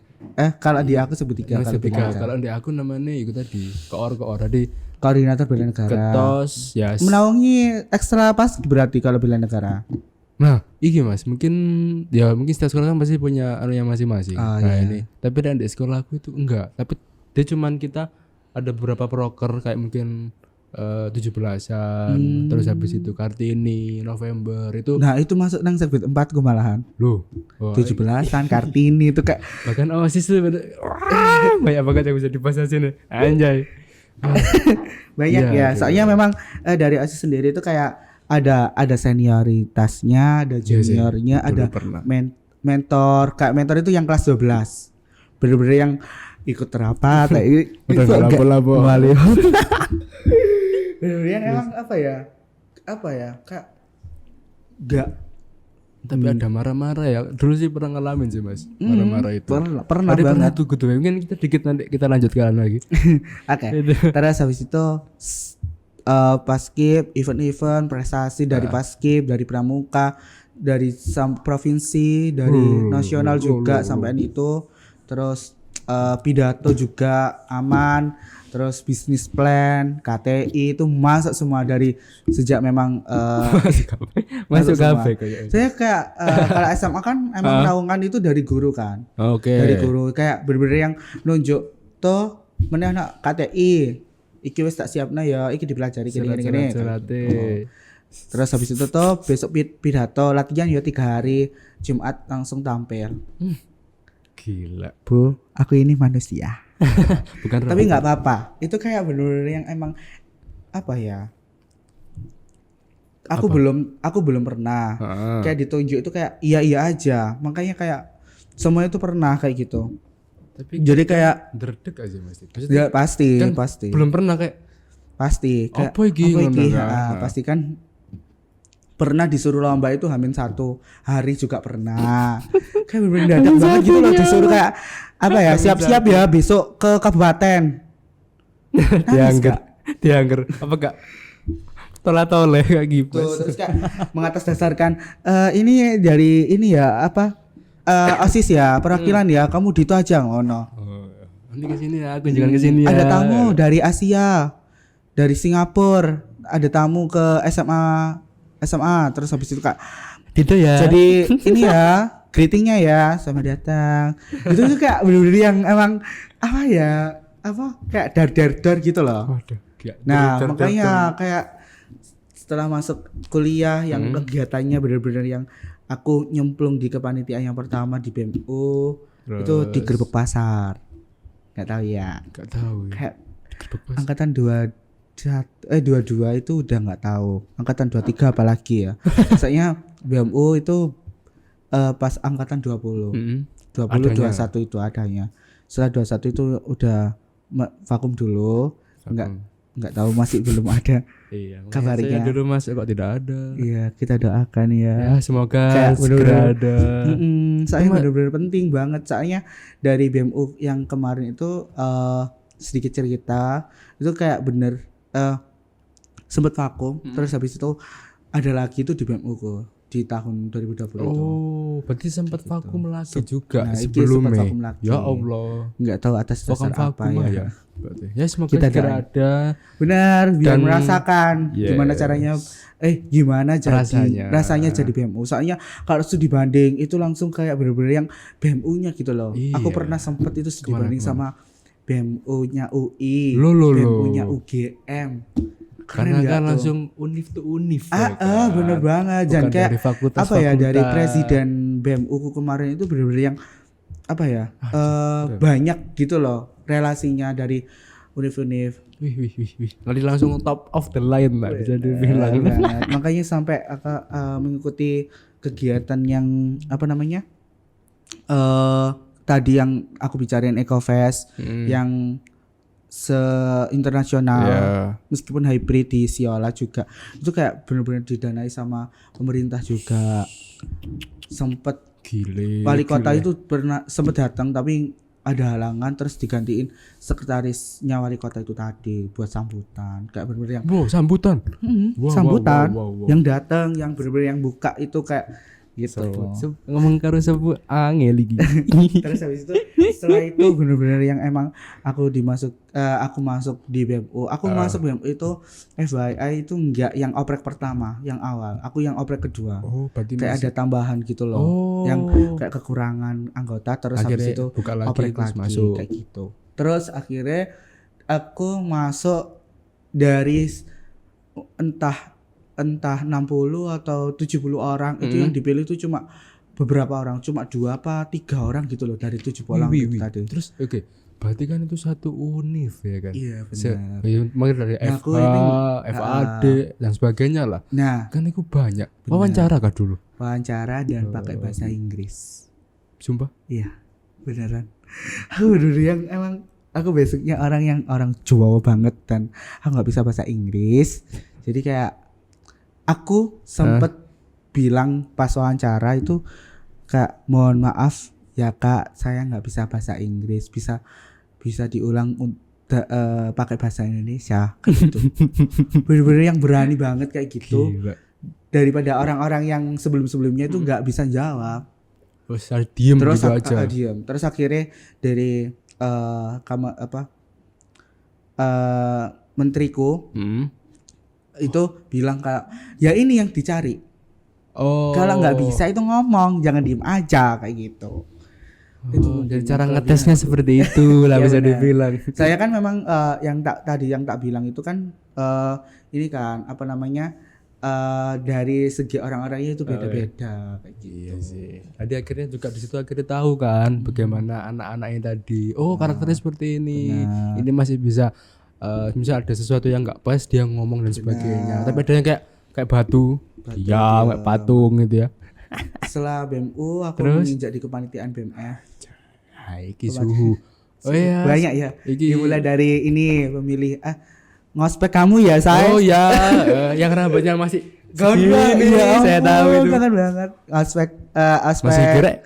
A: Kalau di aku sebut tiga.
B: Mas
A: Kalau
B: tiga.
A: bela negara.
B: Kalau di aku namanya itu tadi koor tadi
A: Koordinator bela negara.
B: ketos ya.
A: Menaungi ekstra pas berarti kalau bela negara.
B: Nah, iki Mas, mungkin setiap sekolah kan pasti punya anu yang masing-masing.
A: Ah,
B: Nah,
A: iya.
B: ini. Tapi di sekolah aku itu enggak. Tapi dia cuman kita ada beberapa proker kayak mungkin 17-an, terus habis itu Kartini, November itu
A: Nah itu masuk nang Segbit 4 gue malahan.
B: loh. Wah,
A: 17-an Kartini itu kayak
B: bahkan OSIS tuh banyak banget yang bisa dibahas di sini. Anjay.
A: banyak
B: Iya,
A: ya. Soalnya memang dari OSIS sendiri itu kayak ada senioritasnya, ada
B: Iya sih,
A: juniornya,
B: dulu
A: ada
B: pernah.
A: mentor. Kayak mentor itu yang kelas 12. Bener-bener yang ikut rapat kayak
B: Udah nggak
A: agak
B: lapo-lapo.
A: Malio. Bener-bener yang emang apa ya? Kayak gak
B: Tapi ada marah-marah ya. Dulu sih pernah ngalamin sih, Mas. Marah-marah itu.
A: pernah
B: Ada
A: banget.
B: tuh gitu. Mungkin kita dikit nanti kita lanjutkan lagi.
A: Oke.
B: Itu.
A: Terus habis itu paskib, event-event, prestasi dari paskib, dari pramuka, dari provinsi, dari nasional juga sampai itu. Terus pidato juga aman. Terus bisnis plan, KTI itu masuk semua dari sejak memang
B: Masuk
A: semua.
B: kafe kayaknya.
A: Saya kayak kalau SMA kan emang naungan itu dari guru kan.
B: Oke.
A: Dari guru kayak bener-bener yang nunjuk tuh mana anak KTI iki wis tak siapna ya iki dipelajari gini. Terus habis itu tuh besok pidato latihan ya 3 hari, Jumat langsung tampil.
B: Gila.
A: Bu, aku ini manusia.
B: Bukan
A: Tapi nggak apa-apa. Itu kayak bener-bener yang emang apa ya? Aku belum pernah.
B: Heeh.
A: Kayak ditunjuk itu kayak iya aja. Makanya kayak semuanya itu pernah kayak gitu.
B: Tapi
A: Jadi kayak
B: derdek aja Mas. Maksudnya
A: ya pasti,
B: kan
A: pasti.
B: belum pernah kayak
A: Pasti kayak
B: Apa iki ngono kan?
A: pasti kan pernah disuruh lomba itu H-1 hari juga pernah. Kayak bener-bener dadak banget gitu loh disuruh kayak apa ya siap-siap ya besok ke kabupaten.
B: diangger apa gak tole kayak gitu.
A: Tuh, terus kayak mengatasdasarkan ini dari ini ya apa OSIS ya perwakilan ya kamu di itu aja ngono.
B: Oh, nanti ke sini ya, kunjungan ke sini ya.
A: Ada tamu dari Asia, dari Singapura, ada tamu ke SMA, terus habis itu kak
B: Tidak ya.
A: jadi ini ya greetingnya ya sama datang itu tuh kayak bener-bener yang emang apa ya apa kayak dar gitu loh.
B: Waduh, gila.
A: Nah makanya kayak setelah masuk kuliah yang kegiatannya bener-bener yang aku nyemplung di kepanitiaan yang pertama di BMU itu di
B: Terus?
A: Gerbek Pasar nggak tahu ya
B: Gak tahu ya.
A: kayak
B: Pas.
A: angkatan 22 itu udah nggak tahu angkatan 23 apalagi ya soalnya BMU itu pas angkatan 20
B: Mm-mm.
A: 20
B: Adanya.
A: 21 itu adanya setelah 21 itu udah vakum dulu nggak tahu masih belum ada
B: Iya,
A: kabarnya.
B: saya dulu Mas kok tidak ada.
A: iya kita doakan ya
B: Ya, semoga
A: Kayak
B: segera
A: bener-bener.
B: ada.
A: Soalnya
B: Cuma-
A: benar-benar penting banget soalnya dari BMU yang kemarin itu sedikit cerita itu kayak bener sempet vakum. Terus habis itu ada lagi itu di BMU ku di tahun 2020 itu.
B: Oh, berarti sempat vakum lagi juga
A: Nah, iki
B: sebelumnya.
A: sempat vakum lagi.
B: Ya Allah.
A: Nggak tahu atas
B: Vakum
A: dasar apa
B: vakum
A: ya.
B: Berarti. Ya semoga
A: Kita
B: segera
A: doain.
B: ada.
A: Benar, biar
B: Dan-
A: merasakan gimana
B: Yes.
A: caranya gimana
B: Rasanya.
A: rasanya jadi BMU. Soalnya kalau studi banding itu langsung kayak bener-bener yang BMU-nya gitu loh.
B: Iya.
A: Aku pernah sempet itu studi
B: Kemana,
A: banding sama BMU-nya UI,
B: Loh.
A: BMU-nya UGM.
B: Karena
A: nggak
B: kan
A: tuh?
B: langsung univ tuh univ. ya kan?
A: Bener banget.
B: Bukan
A: Dan kayak
B: dari fakultas.
A: apa ya dari presiden BMU ku kemarin itu bener-bener yang apa ya banyak gitu loh relasinya dari univ-univ.
B: Wih. Nanti langsung top of the line lah bisa dibilang.
A: Banget. Makanya sampai mengikuti kegiatan yang apa namanya tadi yang aku bicarain EcoFest yang se-internasional
B: Ya.
A: meskipun hybrid di Siola juga itu kayak benar-benar didanai sama pemerintah juga. Sempet
B: Gile.
A: wali kota itu pernah sempet datang tapi ada halangan terus digantiin sekretarisnya wali kota itu tadi buat sambutan kayak benar-benar yang
B: Wow, sambutan. Wow,
A: sambutan
B: wow.
A: yang datang yang benar-benar yang buka itu kayak gitu.
B: Ngomong karo sebut angel iki.
A: Terus habis itu setelah itu benar-benar yang emang aku masuk di BMU. Aku masuk BMU itu FYI itu enggak yang oprek pertama, yang awal. Aku yang oprek kedua.
B: Oh, berarti
A: Kayak ada tambahan gitu loh.
B: Oh.
A: Yang kayak kekurangan anggota terus
B: Akhirnya
A: habis itu
B: buka lagi,
A: oprek
B: terus
A: lagi
B: masuk.
A: kayak gitu. Terus akhirnya aku masuk dari entah 60 atau 70 orang itu yang dipilih itu cuma beberapa orang, cuma 2 apa 3 orang gitu loh dari 70 orang itu tadi.
B: Terus oke, berarti kan itu satu univ ya kan?
A: Iya benar.
B: Mungkin dari
A: Nah, aku
B: FH,
A: ini,
B: FAD dan sebagainya lah.
A: Nah,
B: Kan itu banyak. Wawancara kah dulu?
A: wawancara dan pakai bahasa Inggris.
B: Sumpah?
A: Iya, beneran. Aku dulu yang emang aku basicnya orang Jawa banget dan aku nggak bisa bahasa Inggris. Jadi kayak aku sempet bilang pas wawancara itu kayak mohon maaf ya Kak, saya nggak bisa bahasa Inggris, bisa diulang pakai bahasa Indonesia kayak gitu. Bener-bener yang berani banget kayak gitu.
B: Gila.
A: Daripada orang-orang yang sebelum-sebelumnya itu nggak bisa jawab.
B: Terus diem
A: Terus
B: gitu aja.
A: diem. Terus akhirnya dari menteriku itu bilang kayak ya ini yang dicari.
B: Oh.
A: Kalau nggak bisa itu ngomong, jangan diem aja kayak gitu.
B: Oh, jadi cara ngetesnya seperti itu lah
A: Iya,
B: bisa
A: benar.
B: dibilang.
A: Saya kan memang yang tak bilang itu kan ini kan apa namanya dari segi orang-orangnya itu beda-beda kayak gitu.
B: Iya sih. Tadi akhirnya juga di situ akhirnya tahu kan bagaimana anak-anaknya tadi. Oh, karakternya seperti ini.
A: Benar.
B: Ini masih bisa misal ada sesuatu yang nggak pas dia ngomong dan sebagainya. Tapi ada yang kayak batu. Iya, kayak patung gitu ya.
A: Setelah BMU aku
B: Terus?
A: menginjak di kepanitiaan BMF.
B: Hai, iki suhu. Oh iya.
A: Banyak ya.
B: Iki-
A: Dimulai dari ini pemilih ngospek kamu ya saya.
B: Oh ya, yang rambutnya masih
A: Gondrong,
B: segini, saya tahu itu.
A: Banget banget. Ospek
B: Masih gerek.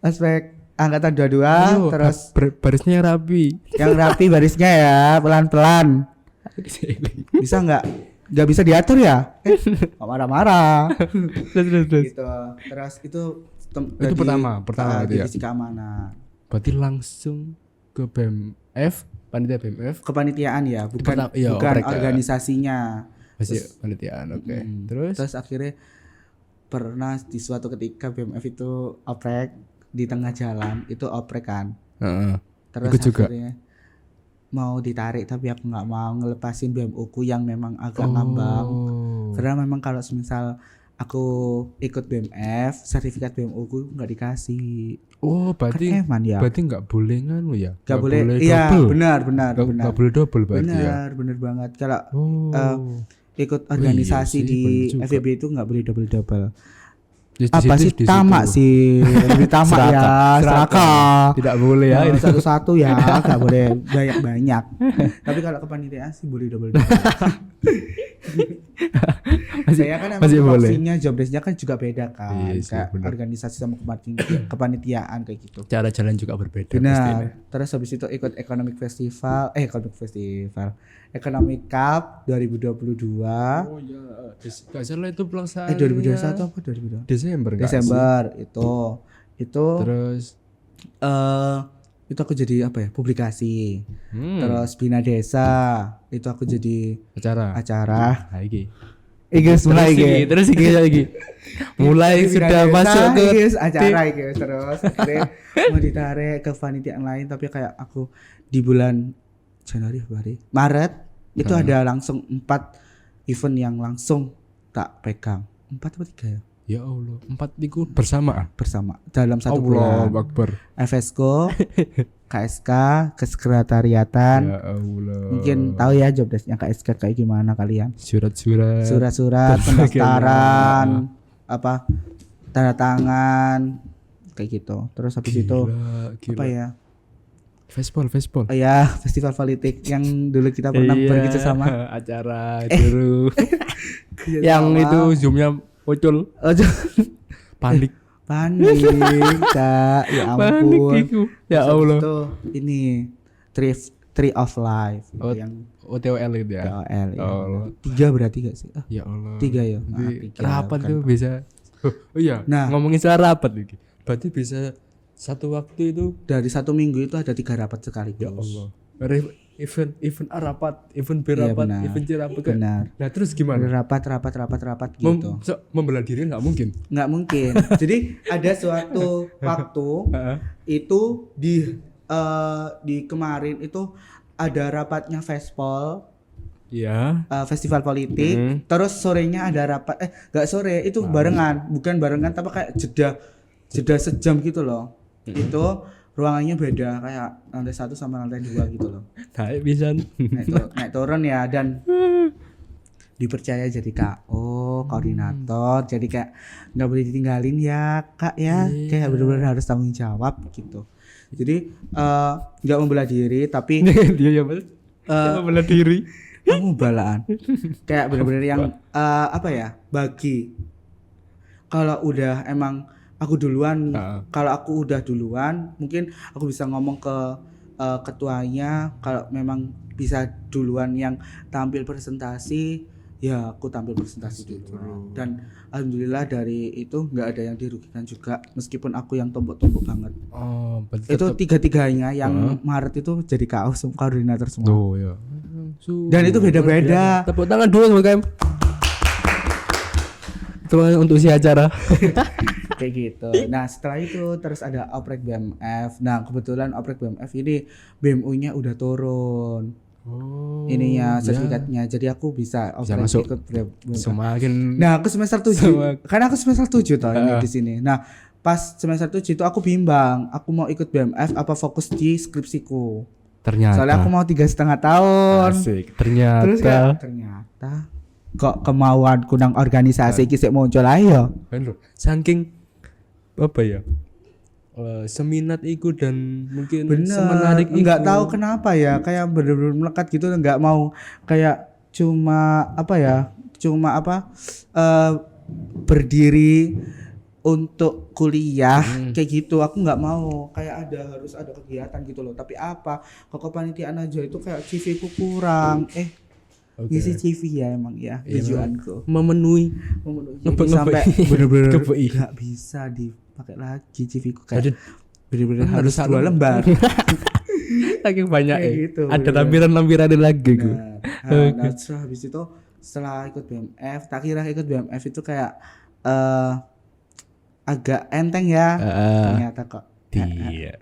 A: ospek angkatan 22
B: Ayo,
A: terus
B: barisnya yang rapi.
A: yang rapi barisnya ya, pelan-pelan. Bisa nggak bisa diatur ya? Kok marah-marah.
B: Terus.
A: Gitu. Terus itu
B: Itu pertama berarti ya.
A: divisi keamanan.
B: Berarti langsung ke BMF, panitia BMF,
A: Kepanitiaan ya, bukan
B: iya,
A: bukan
B: oprek,
A: organisasinya.
B: masih panitiaan. Oke. Terus
A: Akhirnya pernah di suatu ketika BMF itu oprek di tengah jalan, itu oprek kan.
B: heeh.
A: Terus
B: Ikut juga?
A: akhirnya mau ditarik tapi aku nggak mau ngelepasin BMU ku yang memang agak ngambang.
B: Oh.
A: Karena memang kalau semisal aku ikut BMF, sertifikat BMU ku nggak dikasih.
B: Oh,
A: Kan
B: berarti
A: eman ya.
B: berarti nggak boleh nganu ya?
A: Nggak boleh. Iya,
B: double.
A: benar.
B: Nggak boleh double berarti ya.
A: Benar banget. Kalau
B: Oh.
A: ikut organisasi
B: sih,
A: di
B: bener juga.
A: FEB itu nggak boleh double.
B: Di
A: Apa
B: situ-
A: sih
B: di situ.
A: tamak sih? Lebih tamak ya, serakah.
B: Tidak boleh ya.
A: Kalau satu-satu ya nggak boleh banyak-banyak. Tapi kalau kepanitiaan sih boleh double. Saya kan emang
B: masih boleh.
A: porsinya job desk-nya kan juga beda kan.
B: Iya sih,
A: Kayak
B: bener.
A: organisasi sama kepanitiaan kayak gitu.
B: Cara jalan juga berbeda pastinya.
A: Benar. Terus habis itu ikut Economic Cup 2022.
B: Oh iya, gak salah itu pelaksanaan
A: 2021 apa 2022?
B: Desember nggak sih?
A: Desember itu
B: Terus
A: itu aku jadi apa ya, publikasi. Terus Bina Desa itu aku jadi acara.
B: Nah, iki.
A: Terus
B: Mulai sudah masuk ke
A: acara iki terus akhirnya mau ditarik ke panitiaan lain, tapi kayak aku di bulan Januari Februari Maret itu ada langsung 4 event yang langsung tak pegang. 4 atau 3 ya?
B: Ya Allah, 4 itu bersamaan
A: Bersama dalam satu
B: Allah
A: bulan.
B: Akbar.
A: FSCO, KSK, kesekretariatan.
B: Ya Allah.
A: Mungkin tahu ya job desk-nya KSK kayak gimana kalian.
B: Surat-surat.
A: Surat-surat, pendaftaran, apa tanda tangan kayak gitu. Terus habis itu
B: Gila.
A: apa ya?
B: Festival.
A: Oh ya, festival politik yang dulu kita pernah pergi sama.
B: Acara dulu. Yang itu zoomnya muncul.
A: Oh,
B: Panik.
A: panik, Kak. Ya ampun.
B: Iku. Ya
A: Terus habis
B: Allah.
A: itu ini Tree of Life gitu, yang
B: OTOL itu ya.
A: KOL ya.
B: Allah.
A: 3 berarti gak sih?
B: Ya Allah.
A: 3 ya.
B: Jadi,
A: 3,
B: rapat
A: kan.
B: tuh bisa. Oh iya.
A: Nah.
B: Ngomongin soal rapat nih. Berarti bisa satu waktu itu.
A: Dari 1 minggu itu ada 3 rapat sekaligus.
B: Ya Allah. Event A rapat, event B
A: Iya,
B: rapat,
A: benar.
B: event C rapat. Kan?
A: Benar.
B: Nah terus gimana?
A: Rapat gitu.
B: Membela diri nggak mungkin.
A: Nggak mungkin. Jadi ada suatu waktu itu di kemarin itu ada rapatnya Fespol,
B: Iya.
A: festival politik. Terus sorenya ada rapat. Nggak sore, itu barengan, bukan barengan, tapi kayak jeda sejam gitu loh. Itu ruangannya beda, kayak lantai 1 sama lantai 2 gitu loh.
B: Naik bisa.
A: Naik turun ya, dan dipercaya jadi KO, koordinator. Jadi kayak nggak boleh ditinggalin ya Kak ya. Kayak benar-benar harus tanggung jawab gitu. Jadi nggak membela diri, tapi
B: Dia ya mas. Membela diri.
A: kamu balaan. Kayak benar-benar yang apa ya, bagi. Kalau udah emang aku duluan, kalau aku udah duluan, mungkin aku bisa ngomong ke ketuanya. Kalau memang bisa duluan yang tampil presentasi, ya aku tampil presentasi dulu. Dan alhamdulillah dari itu nggak ada yang dirugikan juga, meskipun aku yang tumpuk-tumpuk banget.
B: Oh,
A: Itu 3-tiganya yang Maret itu jadi KO koordinator semua.
B: Oh ya.
A: Dan itu beda-beda.
B: Tepuk tangan dulu sama KM. Teman untuk si acara.
A: Kayak gitu. Nah setelah itu terus ada oprek BMF. Nah kebetulan oprek BMF ini BMU-nya udah turun.
B: Oh.
A: Ininya sertifikatnya. Jadi aku bisa oprek
B: masuk.
A: ikut BMF.
B: Semakin.
A: Nah aku semester 7. Karena aku semester 7 toh ini di sini. Nah pas semester 7 itu aku bimbang. Aku mau ikut BMF apa fokus di skripsiku.
B: Ternyata.
A: Soalnya aku mau 3,5 tahun.
B: Asik. Ternyata.
A: Terus ternyata kok kemauanku nang organisasi iki sik muncul ayo.
B: Kan lho, saking apa ya? Seminat iku dan mungkin semenarik iku.
A: Enggak tahu kenapa ya, kayak bener-bener melekat gitu, enggak mau kayak cuma apa ya? Cuma apa? Berdiri untuk kuliah kayak gitu. Aku nggak mau kayak harus ada kegiatan gitu loh. Tapi apa? Kok kepanitiaan aja itu kayak CV ku kurang. Ngisi CV ya emang ya tujuanku.
B: Memenuhi.
A: Jadi sampai bener-bener nggak bisa dipakai lagi CV ku, kayak bener-bener harus 2 lembar.
B: Saking banyak
A: Kayak
B: ya.
A: gitu,
B: Ada
A: bener-bener.
B: lampiran lagi ku.
A: Nah, setelah habis itu setelah ikut BMF, tak kira ikut BMF itu kayak agak enteng ya. Ternyata kok.
B: Iya.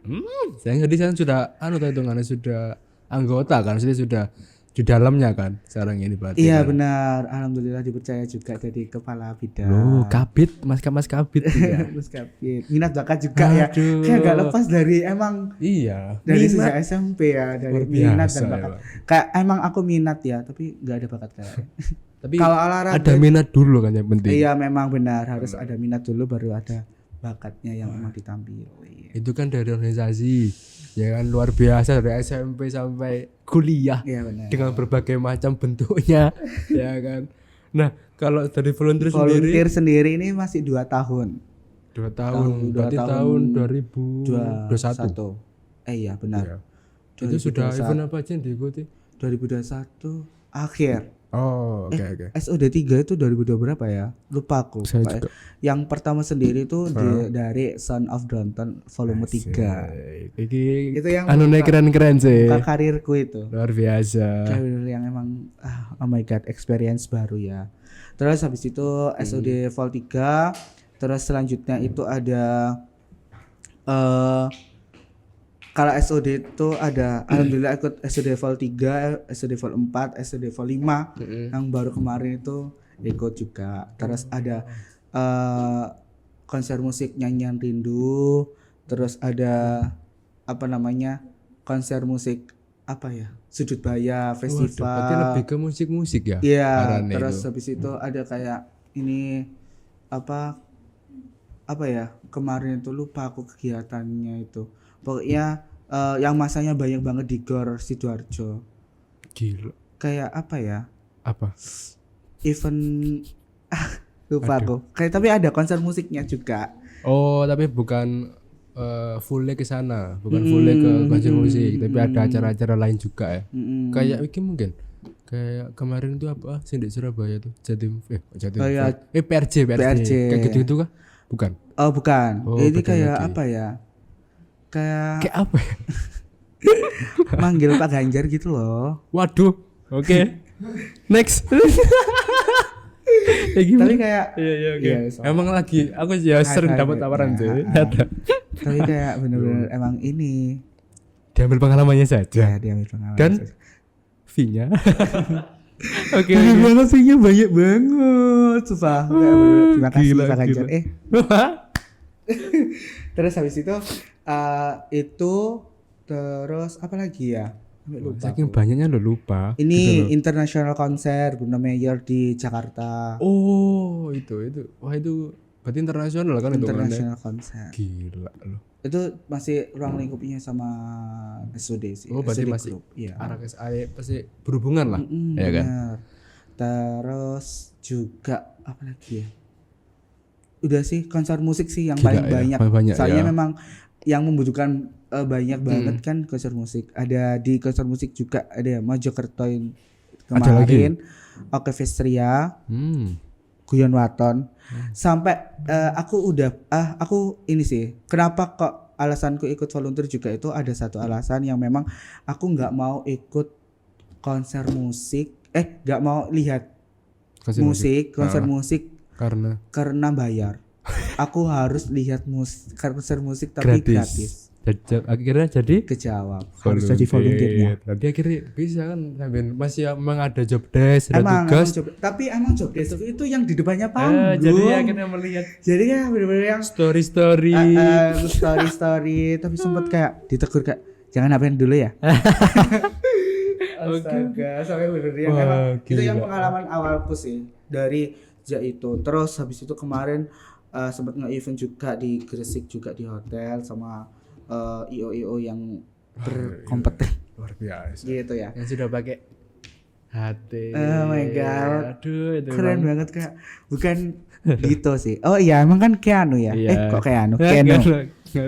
B: Saya di sana sudah hitungannya sudah anggota kan, sudah di dalamnya kan sekarang ini berarti.
A: Iya
B: kan?
A: benar, alhamdulillah dipercaya juga jadi kepala bidang.
B: Loh, kabit, mas kabit. Ya.
A: Mas Kapit. Minat bakat juga ya.
B: Aduh.
A: Kayak gak lepas dari emang
B: Iya.
A: dari
B: Minat.
A: sejak SMP ya, dari
B: Luar
A: minat
B: biasa
A: dan bakat.
B: ya, Pak.
A: Kayak emang aku minat ya, tapi nggak ada bakat kayak.
B: Tapi
A: Kalau olahraga
B: ada minat dulu kan yang penting.
A: Iya memang benar, harus ada minat dulu baru ada bakatnya yang memang ditampil. Iya.
B: Itu kan dari organisasi. Ya kan luar biasa dari SMP sampai kuliah.
A: Iya benar.
B: Dengan berbagai macam bentuknya. Ya kan. Nah, kalau dari volunteer sendiri
A: Volunteer sendiri ini masih 2 tahun.
B: 2 tahun, berarti
A: tahun
B: tahun 2021.
A: Iya benar.
B: Iya. Itu sudah
A: 2021.
B: event apa aja yang diikuti?
A: 2021 akhir.
B: Oh, oke.
A: SOD 3 itu 2020 berapa ya? Lupa aku.
B: Saya
A: Pak.
B: juga.
A: Yang pertama sendiri itu dari Son of Downton volume 3.
B: Iki
A: Itu yang
B: anu keren-keren sih.
A: buka karirku itu.
B: Luar biasa.
A: Karir yang emang oh my god, experience baru ya. Terus habis itu SOD Vol 3, terus selanjutnya itu ada kalau SOD itu ada alhamdulillah ikut SOD Vol 3, SOD Vol 4, SOD Vol 5 yang baru kemarin itu ikut juga. Terus ada konser musik nyanyian rindu, terus ada apa namanya? Konser musik apa ya? Sudut Baya
B: Waduh, berarti
A: festival.
B: lebih ke musik-musik ya?
A: Iya,
B: arane
A: terus
B: itu.
A: habis itu ada kayak ini apa ya? Kemarin itu lupa aku kegiatannya itu. Pokoknya yang masanya banyak banget di Gor Sidoarjo.
B: Gila.
A: Kayak apa ya?
B: Apa?
A: Event lupa aku. Kayak tapi ada konser musiknya juga.
B: Oh, tapi bukan full ke sana, bukan full ke konser musik, tapi ada acara-acara lain juga ya. Kayak iki mungkin. Kayak kemarin itu apa? Sing di Surabaya tuh, Jatim Jatim.
A: Oh, iya.
B: PRJ.
A: PRJ.
B: Kayak gitu-gitu kah? Bukan.
A: Oh, bukan.
B: Oh,
A: Ini
B: beda
A: kayak
B: lagi.
A: apa ya? Kayak
B: Kayak apa ya?
A: manggil Pak Ganjar gitu loh.
B: Waduh. Oke. Next. Kayak gimana?
A: Tapi kayak
B: Iya, oke.
A: Iya, so-
B: Emang lagi aku ya sering dapat tawaran sih. Ada.
A: tapi kayak bener-bener emang ini
B: Diambil pengalamannya saja.
A: ya dia ambil pengalaman.
B: Dan fee-nya. Oke.
A: Banyak banget sih-nya banyak banget. Sumpah. Kayak bener-bener, terima kasih
B: Gila,
A: Pak Ganjar.
B: gila.
A: Terus habis itu terus apa lagi ya? Sampai lupa
B: Saking
A: aku.
B: banyaknya lo lupa.
A: Ini international konser Bruno Mayer di Jakarta.
B: Oh, itu. Wah, itu berarti internasional kan itu kan.
A: International konser.
B: Gila lo.
A: Itu masih ruang lingkupnya sama SOD sih.
B: Oh, berarti
A: SOD
B: masih
A: Group. Iya.
B: arah ke pasti berhubungan lah. Ya kan?
A: Benar. Terus juga apa lagi ya? Udah sih konser musik sih yang
B: Gila
A: paling
B: ya,
A: banyak.
B: paling banyak
A: Soalnya
B: ya.
A: memang yang membutuhkan banyak banget kan konser musik. Ada di konser musik juga ada Mojokerto yang
B: Ada lagi?
A: kemarin, Oke Vestria, Guyon Waton. Sampai aku ini sih. Kenapa kok alasanku ikut volunteer juga itu ada satu alasan yang memang aku nggak mau ikut konser musik, nggak mau lihat konser musik karena bayar. Aku harus lihat konser musik tapi gratis.
B: Akhirnya jadi
A: Kejawab. Harus jadi volunteernya.
B: Nanti akhirnya bisa kan sambil masih emang ada job desk, ada
A: Emang
B: tugas.
A: tapi emang job desk itu yang di depannya panggung.
B: Jadi akhirnya melihat
A: Jadi kan bener-bener yang
B: story
A: story tapi sempat kayak ditegur kayak jangan ngapain dulu ya. Astaga, sampai bener-bener yang
B: Wah,
A: emang itu yang
B: gila.
A: pengalaman awalku sih dari sejak itu. Terus habis itu kemarin sempat nge-event juga di Gresik juga di hotel sama IO yang berkompeten
B: luar biasa.
A: gitu ya.
B: Yang sudah pakai hati.
A: Oh my god.
B: Aduh, itu
A: Keren
B: emang.
A: banget Kak. Bukan Dito sih. Oh iya, emang kan Keanu ya.
B: Iya.
A: Kok Keanu?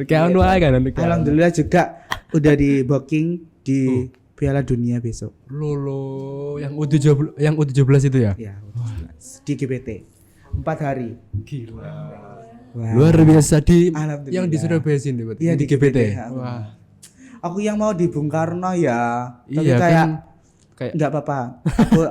B: Keanu aja kan nanti.
A: Alhamdulillah juga udah di booking di Piala Dunia besok.
B: Lolo yang U17 itu ya?
A: Ya, di GBT. 4 hari.
B: Gila.
A: Wah.
B: Luar biasa di
A: Alhamdulillah.
B: yang di Surabaya sini berarti.
A: Iya,
B: Yang
A: di
B: di GBT.
A: GBT.
B: Wah.
A: Aku yang mau di Bung Karno ya. Tapi
B: Iya
A: kayak
B: kan kayak
A: enggak apa-apa.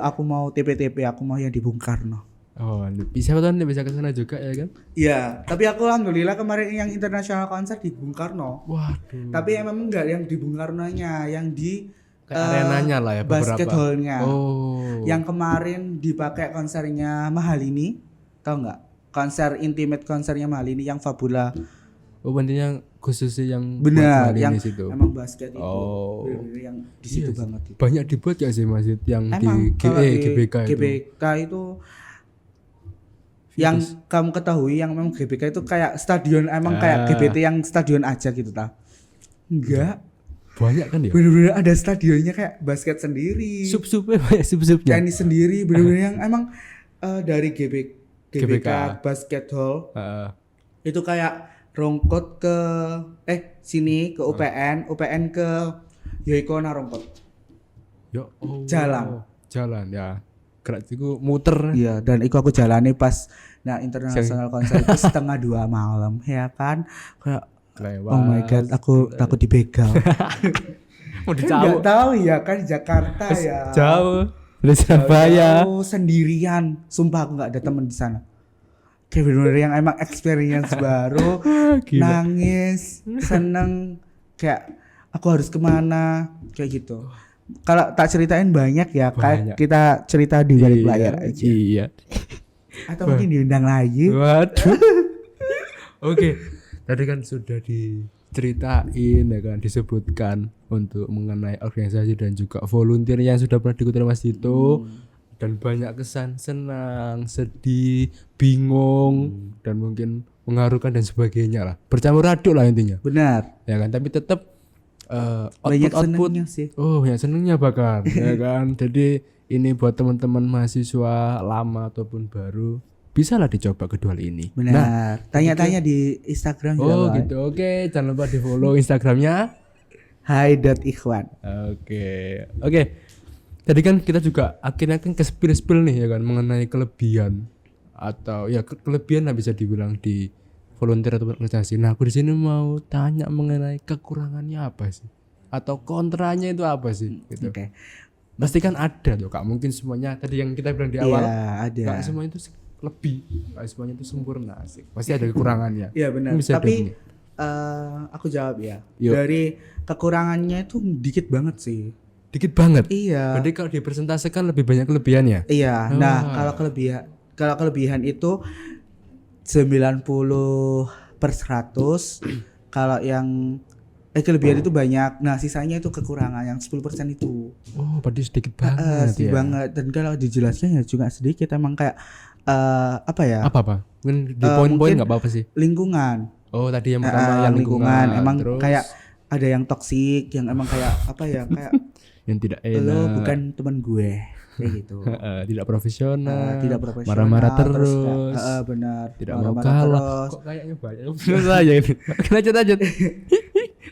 A: Aku mau TP, aku mau yang di Bung Karno.
B: oh, bisa kan bisa ke sana juga ya kan?
A: Iya, tapi aku alhamdulillah kemarin yang international konser di Bung Karno.
B: Waduh.
A: Tapi memang enggak yang di Bung Karnonya, yang di
B: Kayak arenanya lah ya beberapa.
A: basket hall-nya.
B: Oh.
A: Yang kemarin dipakai konsernya Mahalini, tahu nggak? Konser intimate konsernya Mahalini yang Fabula.
B: Oh, intinya khususnya yang
A: Benar,
B: buat
A: yang
B: Marini situ.
A: emang basket itu.
B: Oh.
A: Bener-bener yang di situ
B: Iya,
A: banget itu.
B: banyak dibuat ya sih Masjid yang
A: Emang
B: di
A: kalau di
B: GBK itu.
A: GBK itu yang kamu ketahui yang memang GBK itu kayak stadion emang kayak GBT yang stadion aja gitu ta. Enggak.
B: Banyak kan ya?
A: Bener-bener ada stadionnya kayak basket sendiri.
B: Sub-subnya banyak sub-subnya.
A: Tenis sendiri bener-bener yang emang Dari GBK Basket Hall itu kayak rongkot ke sini ke UPN ke Yoikona rongkot.
B: Yo, jalan ya. Gerak iku muter.
A: Iya, dan iku aku jalani pas international konser itu 1:30 malam ya kan. Kayak
B: Lewat.
A: oh my god, aku takut dibegal.
B: Mau
A: Enggak tahu ya kan Jakarta ya.
B: Jauh. Dari Surabaya.
A: Jauh sendirian. Sumpah aku enggak ada teman di sana. Kayak bener-bener yang emang experience baru. Nangis, seneng, kayak aku harus kemana, kayak gitu. Kalau tak ceritain banyak ya, kayak kita cerita di balik layar aja.
B: Iya.
A: Atau mungkin diundang lagi.
B: Waduh. Oke. Tadi kan sudah diceritain ya kan, disebutkan untuk mengenai organisasi dan juga volunteer yang sudah pernah diikuti Mas Dito. Dan banyak kesan senang, sedih, bingung dan mungkin mengharukan dan sebagainya lah. Bercampur aduk lah intinya.
A: Benar.
B: Ya kan, tapi tetap
A: banyak
B: output
A: senengnya sih.
B: Oh, ya senengnya bahkan ya kan. Jadi ini buat teman-teman mahasiswa lama ataupun baru bisa lah dicoba kedua hal ini.
A: Benar. Nah, tanya-tanya di Instagram juga.
B: Oh gitu. Oke, jangan lupa di follow Instagramnya
A: hai.ikhwan.
B: Oke. Tadi kan kita juga akhirnya kan ke spill nih ya kan mengenai kelebihan atau ya kelebihan lah bisa dibilang di volunteer atau organisasi. Nah, aku di sini mau tanya mengenai kekurangannya apa sih? Atau kontranya itu apa sih? Gitu.
A: Oke.
B: Pasti kan ada tuh Kak. Mungkin semuanya tadi yang kita bilang di awal.
A: Iya, ada.
B: Gak semuanya itu lebih, gak semuanya itu sempurna sih. Pasti ada kekurangannya.
A: Iya benar. Tapi aku jawab ya.
B: Yuk.
A: Dari kekurangannya itu dikit banget sih.
B: Dikit banget.
A: Iya.
B: Berarti kalau dipresentasikan lebih banyak kelebihannya.
A: Iya. Nah, kalau kelebihan itu 90/100. Kalau yang kelebihan itu banyak. Nah, sisanya itu kekurangan yang 10% itu.
B: Oh, berarti sedikit banget
A: sedikit banget. Dan kalau dijelasnya ya juga sedikit emang kayak apa ya?
B: Apa? Mungkin di poin-poin enggak apa-apa sih.
A: Lingkungan.
B: Oh, tadi yang pertama yang lingkungan.
A: Emang
B: terus
A: kayak ada yang toksik, yang emang kayak apa ya? Kayak
B: yang tidak
A: lo
B: enak.
A: bukan teman gue. Kayak gitu.
B: Tidak profesional.
A: Tidak profesional.
B: Marah-marah terus.
A: Benar.
B: Tidak mau kalah. Kok kayaknya banyak saya ini. Lanjut.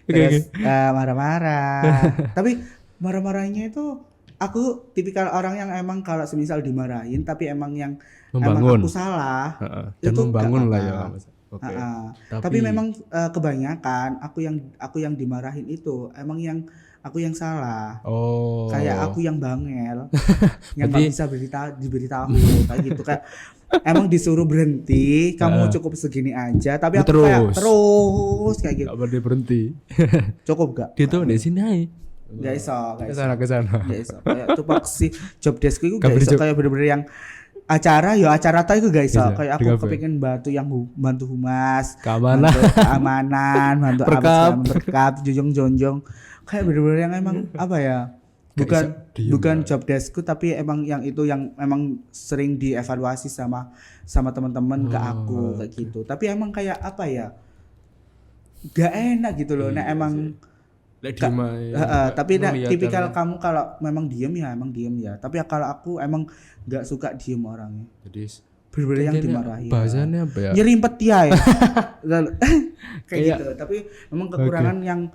A: Terus marah-marah. Tapi marah-marahnya itu aku tipikal orang yang emang kalau semisal dimarahin tapi emang yang
B: membangun.
A: Emang aku salah.
B: Dan
A: itu
B: membangun lah ya.
A: Okay. Tapi memang kebanyakan aku yang dimarahin itu emang yang aku yang salah.
B: Oh.
A: Kayak aku yang bangel. Yang nggak bisa diberitahu kayak gitu kayak emang disuruh berhenti, kamu cukup segini aja, tapi aku kayak terus kayak gitu.
B: Gak boleh berhenti.
A: Cukup gak?
B: Gitu di sini aja.
A: Gak iso.
B: Ke sana.
A: Gak iso. Kayak tupoksi job desk itu gak iso kayak bener-bener yang acara tadi itu gak iso. Kayak aku kepingin bantu bantu humas,
B: keamanan,
A: bantu berkap, jonjong. Kayak bener-bener yang emang apa ya? Bukan job deskku tapi emang yang itu yang emang sering dievaluasi sama teman-teman ke aku kayak gitu. Tapi emang kayak apa ya? Gak enak gitu loh. Nah emang tapi tipikal kamu kalau memang diem ya. Tapi kalau aku emang gak suka diem orangnya.
B: Jadi
A: bener-bener yang dimarahin.
B: Bahasanya apa ya?
A: Nyerimpet ya. Kayak gitu. Tapi memang kekurangan yang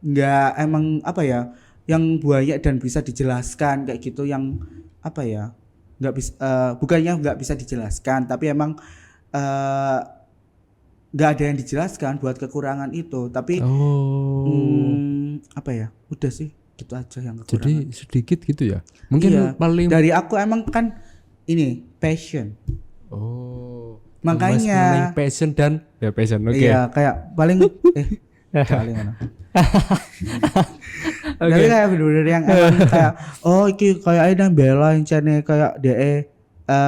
A: nggak emang apa ya? Yang banyak dan bisa dijelaskan kayak gitu yang apa ya? Nggak bisa bukannya nggak bisa dijelaskan, tapi emang nggak ada yang dijelaskan buat kekurangan itu. Tapi apa ya? Udah sih gitu aja yang kekurangan.
B: Jadi sedikit gitu ya? Mungkin paling
A: dari aku emang kan ini passion.
B: Oh.
A: Makanya
B: passion dan passion. Oke.
A: Iya, kayak paling paling mana? Tapi kayak bener-bener yang emang kayak iki kayak ada bela yang channel kayak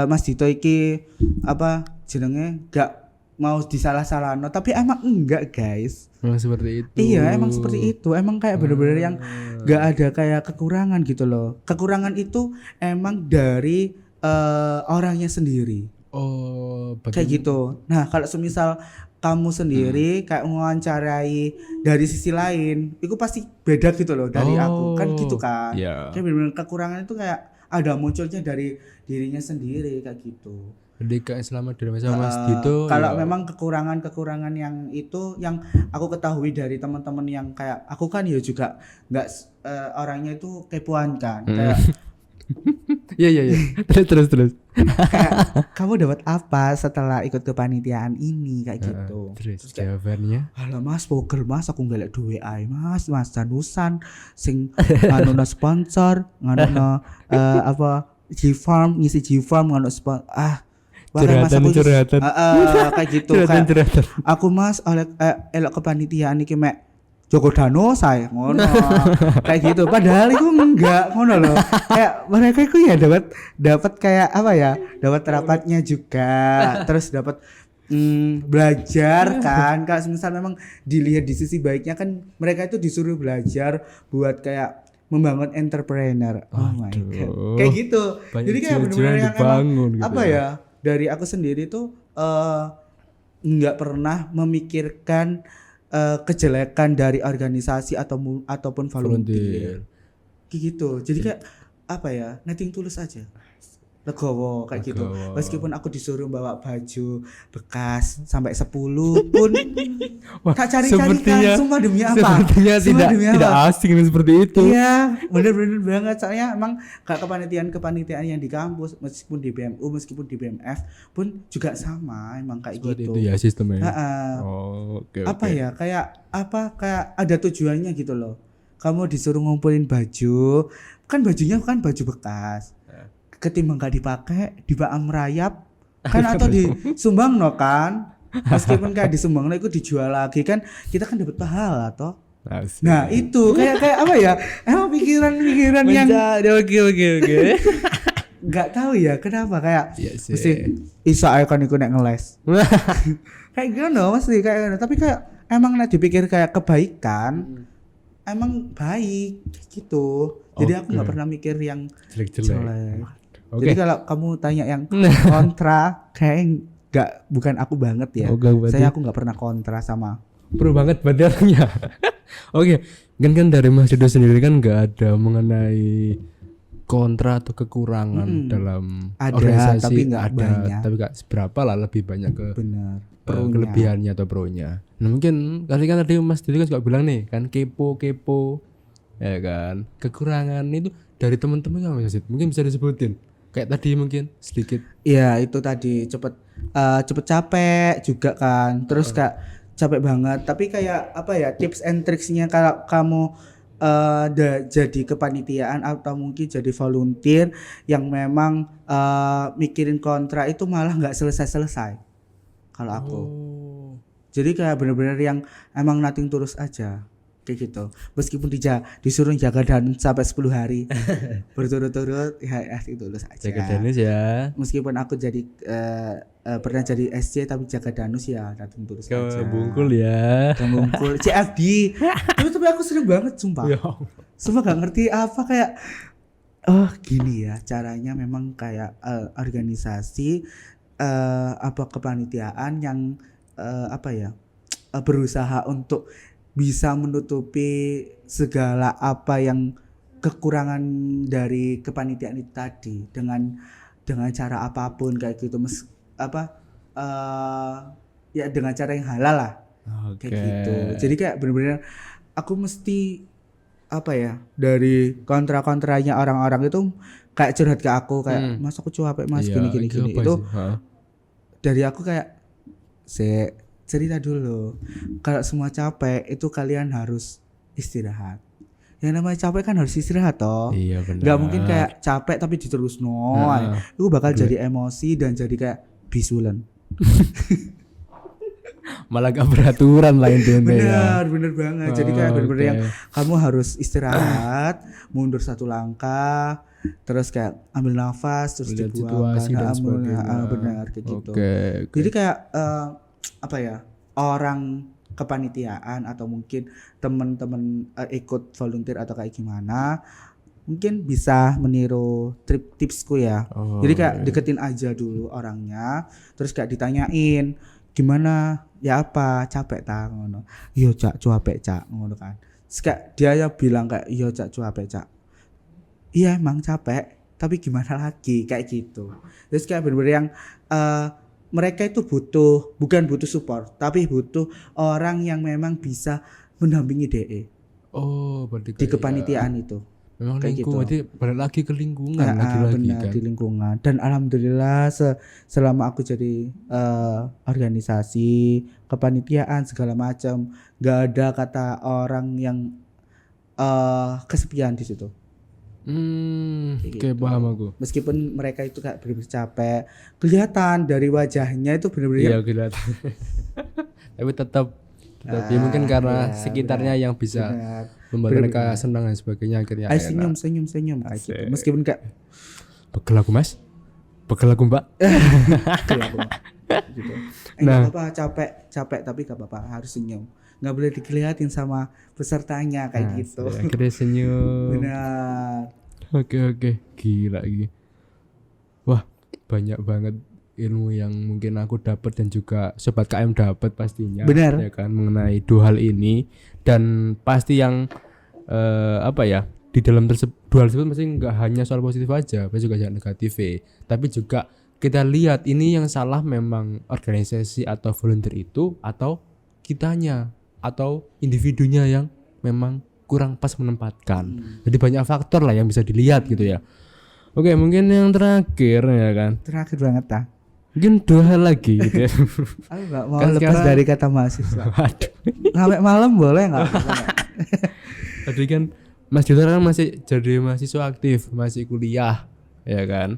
A: Mas Dito iki apa jenenge gak mau disalah-salahno tapi emang enggak guys.
B: Emang seperti itu.
A: Iya, emang seperti itu. Emang kayak bener-bener yang gak ada kayak kekurangan gitu loh. Kekurangan itu emang dari orangnya sendiri.
B: Oh,
A: kayak gitu. Nah, kalau semisal kamu sendiri kayak mewawancarai dari sisi lain, itu pasti beda gitu loh dari aku. Kan gitu kan.
B: Yeah.
A: Kayak bener-bener kekurangan itu kayak ada munculnya dari dirinya sendiri kayak gitu.
B: Jadi kayak selama drama sama Mas Dito
A: Kalau
B: ya,
A: memang kekurangan yang itu yang aku ketahui dari teman-teman yang kayak aku kan ya juga nggak orangnya itu kepoan kan, kayak
B: iya. Terus.
A: kayak kamu dapat apa setelah ikut kepanitiaan ini kayak gitu.
B: Terus
A: kayak,
B: jawabannya
A: alah mas pokel mas aku nggak duwe ae mas danusan sing nganu sponsor nganu apa G-Farm ngisi G-Farm nganu
B: curhatan.
A: Kayak gitu kayak aku mas oleh elok kepanitiaan iki mek Joko Dano saya ngono kayak gitu padahal itu enggak ngono loh kayak mereka itu ya dapat kayak apa ya dapat rapatnya juga terus dapat belajar kan kalau misal memang dilihat di sisi baiknya kan mereka itu disuruh belajar buat kayak membangun entrepreneur. Oh my god kayak gitu
B: banyak
A: jadi kayak
B: jiwa-jiwa
A: benar-benar
B: yang
A: yang
B: dibangun
A: emang,
B: gitu
A: apa ya dari aku sendiri tuh nggak pernah memikirkan kejelekan dari organisasi ataupun volunteer. Kayak gitu. Jadi kayak apa ya? Nothing tulus aja. Legowo kayak gitu. Meskipun aku disuruh bawa baju bekas sampai 10 pun tak cari-cari kan sumpah demi apa?
B: Sepertinya tidak asing seperti itu.
A: Iya, bener-bener banget. Soalnya emang kayak kepanitiaan yang di kampus meskipun di BMU, meskipun di BMF pun juga sama emang kayak
B: seperti
A: gitu.
B: Itu ya sistemnya.
A: Oke. Apa ya? Kayak ada tujuannya gitu loh. Kamu disuruh ngumpulin baju, kan bajunya kan baju bekas. Ketimbang gak dipakai dibawa merayap kan atau disumbang no kan meskipun kayak disumbang no itu dijual lagi kan kita kan dapat pahala toh. Nah itu kayak apa ya emang pikiran yang
B: oke
A: nggak tahu ya kenapa kayak mesti isa kan iku nek ngeles kayak gitu mesti kayak gitu. Tapi kayak emang nek dipikir kayak kebaikan emang baik gitu. Jadi aku nggak pernah mikir yang jelek. Jadi kalau kamu tanya yang kontra kayak bukan aku banget ya. Saya aku nggak pernah kontra sama.
B: Pro banget berarti orangnya. Oke, kan dari Mas Dito sendiri kan nggak ada mengenai kontra atau kekurangan dalam organisasi.
A: Tapi nggak banyak.
B: Tapi nggak seberapa lah, lebih banyak ke
A: kelebihannya
B: atau pro-nya. Nah mungkin kan tadi Mas Dito kan juga bilang nih kan kepo ya kan. Kekurangan itu dari teman-teman kan Mas Dito mungkin bisa disebutin. Kayak tadi mungkin sedikit.
A: Iya itu tadi cepet capek juga kan. Terus kayak capek banget. Tapi kayak apa ya tips and tricksnya kalau kamu jadi kepanitiaan atau mungkin jadi volunteer yang memang mikirin kontra itu malah nggak selesai kalau aku. Jadi kayak benar-benar yang emang nothing tulus aja. Kayak gitu. Meskipun disuruh jaga danus sampai 10 hari berturut-turut ya itu tulus aja.
B: Jaga danus ya.
A: Meskipun aku jadi pernah jadi SC tapi jaga danus ya nothing tulus aja.
B: Bungkul ya.
A: Bungkul CFD. Tapi aku seneng banget sumpah. Sumpah gak ngerti apa kayak gini ya caranya memang kayak organisasi kepanitiaan yang berusaha untuk bisa menutupi segala apa yang kekurangan dari kepanitiaan itu tadi dengan cara apapun kayak gitu ya dengan cara yang halal lah. Kayak gitu. Jadi kayak benar-benar aku mesti dari kontra-kontranya orang-orang itu kayak curhat ke aku kayak mas aku capek mas gini itu dari aku kayak cerita dulu kalau semua capek itu kalian harus istirahat. Yang namanya capek kan harus istirahat toh.
B: Iya benar.
A: Gak mungkin kayak capek tapi diterus itu bakal jadi emosi dan jadi kayak bisulan.
B: Malah gak beraturan lah intinya.
A: Bener banget. Jadi kayak bener-bener yang kamu harus istirahat, mundur satu langkah, terus kayak ambil nafas, terus dibuang. Benar kayak gitu. Jadi kayak orang kepanitiaan atau mungkin teman-teman ikut volunteer atau kayak gimana mungkin bisa meniru tipsku ya. Jadi kayak deketin aja dulu orangnya, terus kayak ditanyain gimana ya apa capek tak ngono. Iya cak capek cak ngono kan. Terus kayak dia ya bilang kayak iya cak capek cak. Iya emang capek tapi gimana lagi kayak gitu. Terus kayak bener-bener yang mereka itu bukan butuh support, tapi butuh orang yang memang bisa mendampingi DE
B: Oh, berarti
A: di
B: kayak
A: kepanitiaan itu.
B: memang
A: Kayak
B: lingkungan,
A: gitu.
B: berarti balik lagi ke lingkungan
A: Ya,
B: lagi-lagi
A: benar
B: kan.
A: di lingkungan. Dan alhamdulillah selama aku jadi organisasi, kepanitiaan segala macam, nggak ada kata orang yang kesepian di situ. Kayak
B: Oke,
A: gitu.
B: paham aku.
A: Meskipun mereka itu kayak bener-bener capek, kelihatan dari wajahnya itu bener-bener
B: Iya, kelihatan. Tapi tetap ya mungkin karena
A: ya,
B: sekitarnya yang bisa
A: benar.
B: membuat mereka senang dan sebagainya akhirnya
A: Ayo
B: enak.
A: senyum kayak gitu. Meskipun kayak
B: Pegel aku mas, pegel aku mbak.
A: gitu.
B: Nah.
A: Nggak apa capek tapi gak apa-apa harus senyum. Nggak boleh dikelihatin sama pesertanya kayak gitu.
B: Akhirnya senyum.
A: Benar.
B: Oke, gila lagi. Wah, banyak banget ilmu yang mungkin aku dapat dan juga sobat KM dapat pastinya.
A: Benar.
B: Ya kan mengenai dua hal ini, dan pasti yang di dalam dua hal tersebut mesti nggak hanya soal positif aja, tapi juga jangan negatif. Tapi juga kita lihat ini yang salah memang organisasi atau volunteer itu, atau kitanya atau individunya yang memang kurang pas menempatkan. Jadi banyak faktor lah yang bisa dilihat gitu ya. Oke, mungkin yang terakhir ya kan.
A: Terakhir banget dah.
B: Mungkin dua hal lagi gitu ya.
A: Aku nggak mau
B: Kan
A: lepas
B: sekarang-
A: dari kata mahasiswa.
B: Waduh.
A: Sampai malam boleh nggak?
B: Tadi kan Mas Dito kan masih jadi mahasiswa aktif, masih kuliah, ya kan.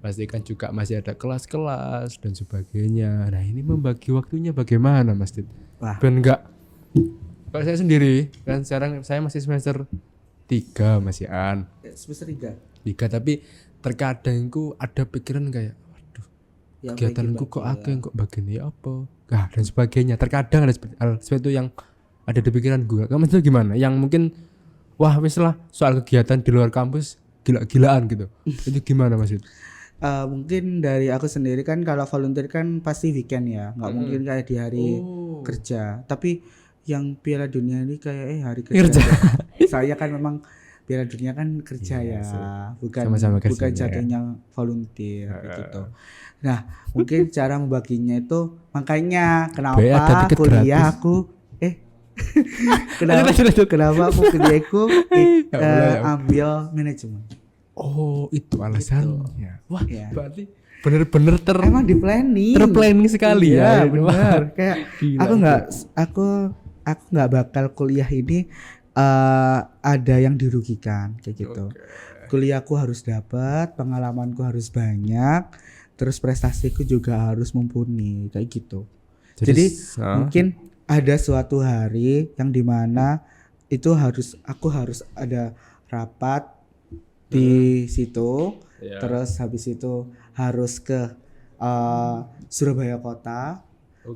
B: Pasti kan juga masih ada kelas-kelas dan sebagainya. Nah, ini membagi waktunya bagaimana, Mas Dit?
A: Wah.
B: Ben enggak. Kalau saya sendiri kan sekarang saya masih semester 3 masih
A: Semester 3.
B: 3, tapi terkadang ku ada pikiran kayak waduh,
A: Ya,
B: kegiatanku
A: bagi-bagi
B: kok
A: ya.
B: akeh kok bagian apa. Nah, dan sebagainya. Terkadang ada hal sesuatu yang ada di pikiran gue. Kamu itu gimana? Yang mungkin wah wis lah soal kegiatan di luar kampus gila-gilaan gitu. Itu gimana Mas Dit?
A: Mungkin dari aku sendiri kan kalau volunteer kan pasti weekend ya, nggak mungkin kayak di hari kerja. Tapi yang Piala Dunia ini kayak hari kerja. Saya kan memang Piala Dunia kan kerja ya, bukan
B: Sama-sama
A: bukan
B: kerjanya,
A: jatuhnya volunteer gitu. Nah, mungkin cara membaginya itu makanya
B: Be, ada
A: kenapa
B: tiket
A: kuliah
B: gratis.
A: aku kenapa aku kuliahku ambil manajemen.
B: Oh, itu alasannya. Wah,
A: Ya.
B: berarti bener-bener
A: Emang di planning.
B: terplanning sekali
A: Iya,
B: ya.
A: benar. Kayak
B: Gila,
A: aku nggak bakal kuliah ini ada yang dirugikan kayak gitu. Kuliahku harus dapat, pengalamanku harus banyak, terus prestasiku juga harus mumpuni kayak gitu. Jadi mungkin ada suatu hari yang dimana itu aku harus ada rapat di situ, terus habis itu harus ke Surabaya kota,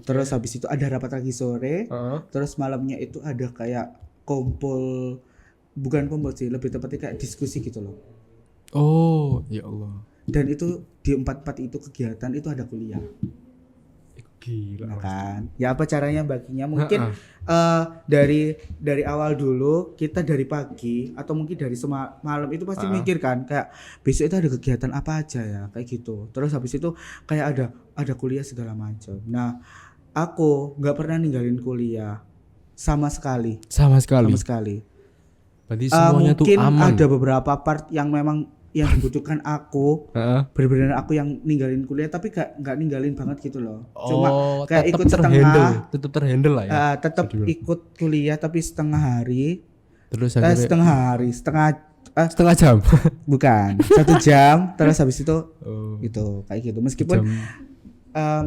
A: terus habis itu ada rapat lagi sore, terus malamnya itu ada kayak bukan kumpul sih, lebih tepatnya kayak diskusi gitu loh.
B: Oh, ya Allah.
A: Dan itu di 4 itu kegiatan itu ada kuliah.
B: Gila.
A: Nah kan, ya apa caranya baginya mungkin dari awal dulu kita dari pagi atau mungkin dari malam itu pasti mikir kan kayak besok itu ada kegiatan apa aja ya kayak gitu. Terus habis itu kayak ada kuliah segala macam. Nah aku nggak pernah ninggalin kuliah sama sekali.
B: Berarti semuanya tuh
A: mungkin
B: aman.
A: ada beberapa part yang memang yang dibutuhkan aku benar-benar aku yang ninggalin kuliah tapi nggak ninggalin banget gitu loh. Cuma kayak ikut
B: tetap terhandle lah ya.
A: tetap ikut kuliah tapi setengah hari.
B: Terus akhirnya
A: setengah
B: jam.
A: Bukan 1 jam terus habis itu gitu kayak gitu.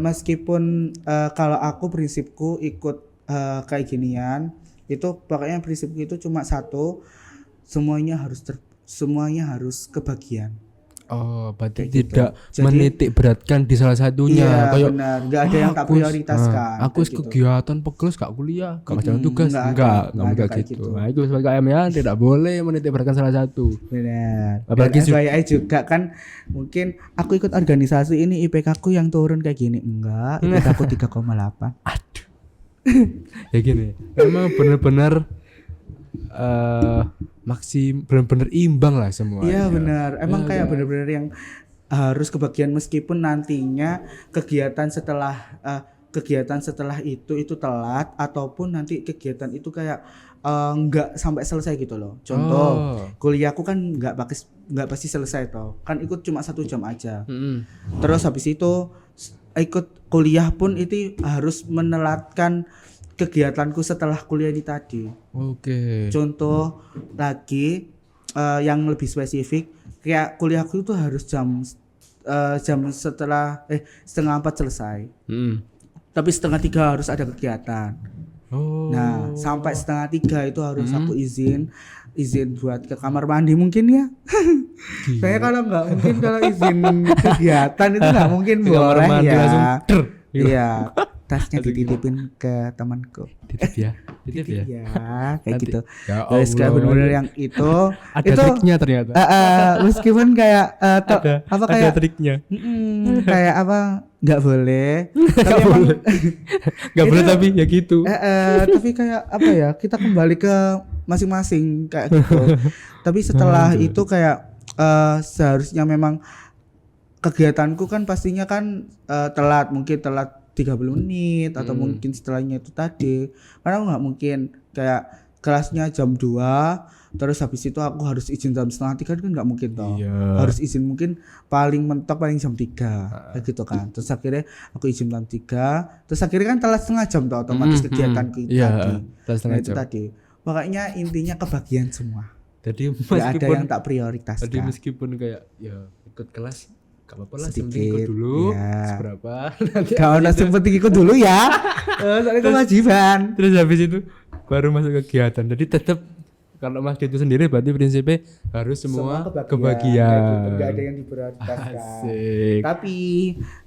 A: Meskipun kalau aku prinsipku ikut kayak ginian itu pokoknya prinsipku itu cuma satu, semuanya harus kebagian.
B: Oh, berarti
A: Kayak
B: tidak
A: gitu. Jadi,
B: menitik beratkan di salah satunya.
A: Iya,
B: Kayak
A: benar, nggak ada yang tak prioritaskan.
B: Aku
A: kayak gitu.
B: kegiatan pegel gak kuliah, gak jalan tugas,
A: nggak
B: enggak
A: kayak
B: gitu.
A: gitu.
B: Nah, itu sebagai KM ya tidak boleh menitik beratkan salah satu.
A: Benar.
B: Apalagi
A: Dan FYI juga kan mungkin aku ikut organisasi ini IPK ku yang turun kayak gini. Enggak, IPK aku 3,8.
B: Ya gini, memang benar-benar benar-benar imbang lah semuanya.
A: Iya benar. Emang
B: Ya,
A: kayak
B: kan?
A: benar-benar yang harus kebagian meskipun nantinya kegiatan setelah itu telat ataupun nanti kegiatan itu kayak nggak sampai selesai gitu loh. Contoh,
B: Oh.
A: kuliahku kan nggak pasti selesai toh. Kan ikut cuma 1 jam aja.
B: Mm-mm.
A: Terus habis itu ikut kuliah pun itu harus menelatkan kegiatanku setelah kuliah ini tadi.
B: Oke.
A: Contoh lagi yang lebih spesifik, kayak kuliahku itu harus jam setengah 4 selesai.
B: Mm-mm.
A: Tapi setengah 3 harus ada kegiatan.
B: Oh.
A: Nah, sampai setengah 3 itu harus aku izin buat ke kamar mandi mungkin ya. Saya kalau nggak mungkin kalau izin kegiatan itu nggak mungkin
B: Ke kamar
A: boleh
B: mandi
A: ya.
B: langsung der.
A: Iya, tasnya dititipin ke temanku.
B: Titip ya. Titip ya.
A: Ya, kayak
B: Nanti-
A: gitu.
B: Ya
A: Guys, kayak
B: Allah.
A: bener-bener yang itu
B: Ada
A: itu
B: triknya ternyata.
A: meskipun kayak apa
B: ada
A: kayak
B: triknya.
A: kayak apa nggak boleh tapi emang
B: Gak boleh
A: Itu-
B: tapi ya gitu.
A: tapi kayak apa ya, kita kembali ke masing-masing kayak gitu. Tapi setelah itu kayak seharusnya memang kegiatanku kan pastinya kan mungkin telat 30 menit atau mungkin setelahnya itu tadi, karena aku nggak mungkin kayak kelasnya jam 2 terus habis itu aku harus izin jam setengah 3 kan nggak mungkin toh.
B: Iya.
A: Harus izin mungkin paling mentok paling jam 3 kayak gitu kan. Terus akhirnya aku izin jam 3, terus akhirnya kan telat setengah jam toh otomatis kegiatanku itu
B: Iya,
A: tadi.
B: telat
A: Nah,
B: setengah
A: itu
B: jam.
A: tadi. Makanya intinya kebagian semua.
B: Jadi
A: Nggak ada
B: meskipun
A: yang tak prioritaskan.
B: Jadi meskipun kayak ya ikut kelas gak apa-apa lah, yang penting
A: Sedikit,
B: ikut dulu
A: ya.
B: seberapa nanti
A: Kalau nasi penting ikut dulu ya. Soalnya kewajiban.
B: terus habis itu baru masuk kegiatan. Jadi tetap kalau Mas itu sendiri berarti prinsipnya harus semua
A: Kayak gitu.
B: kebagian.
A: Nggak ada yang diprioritaskan.
B: Asik.
A: Tapi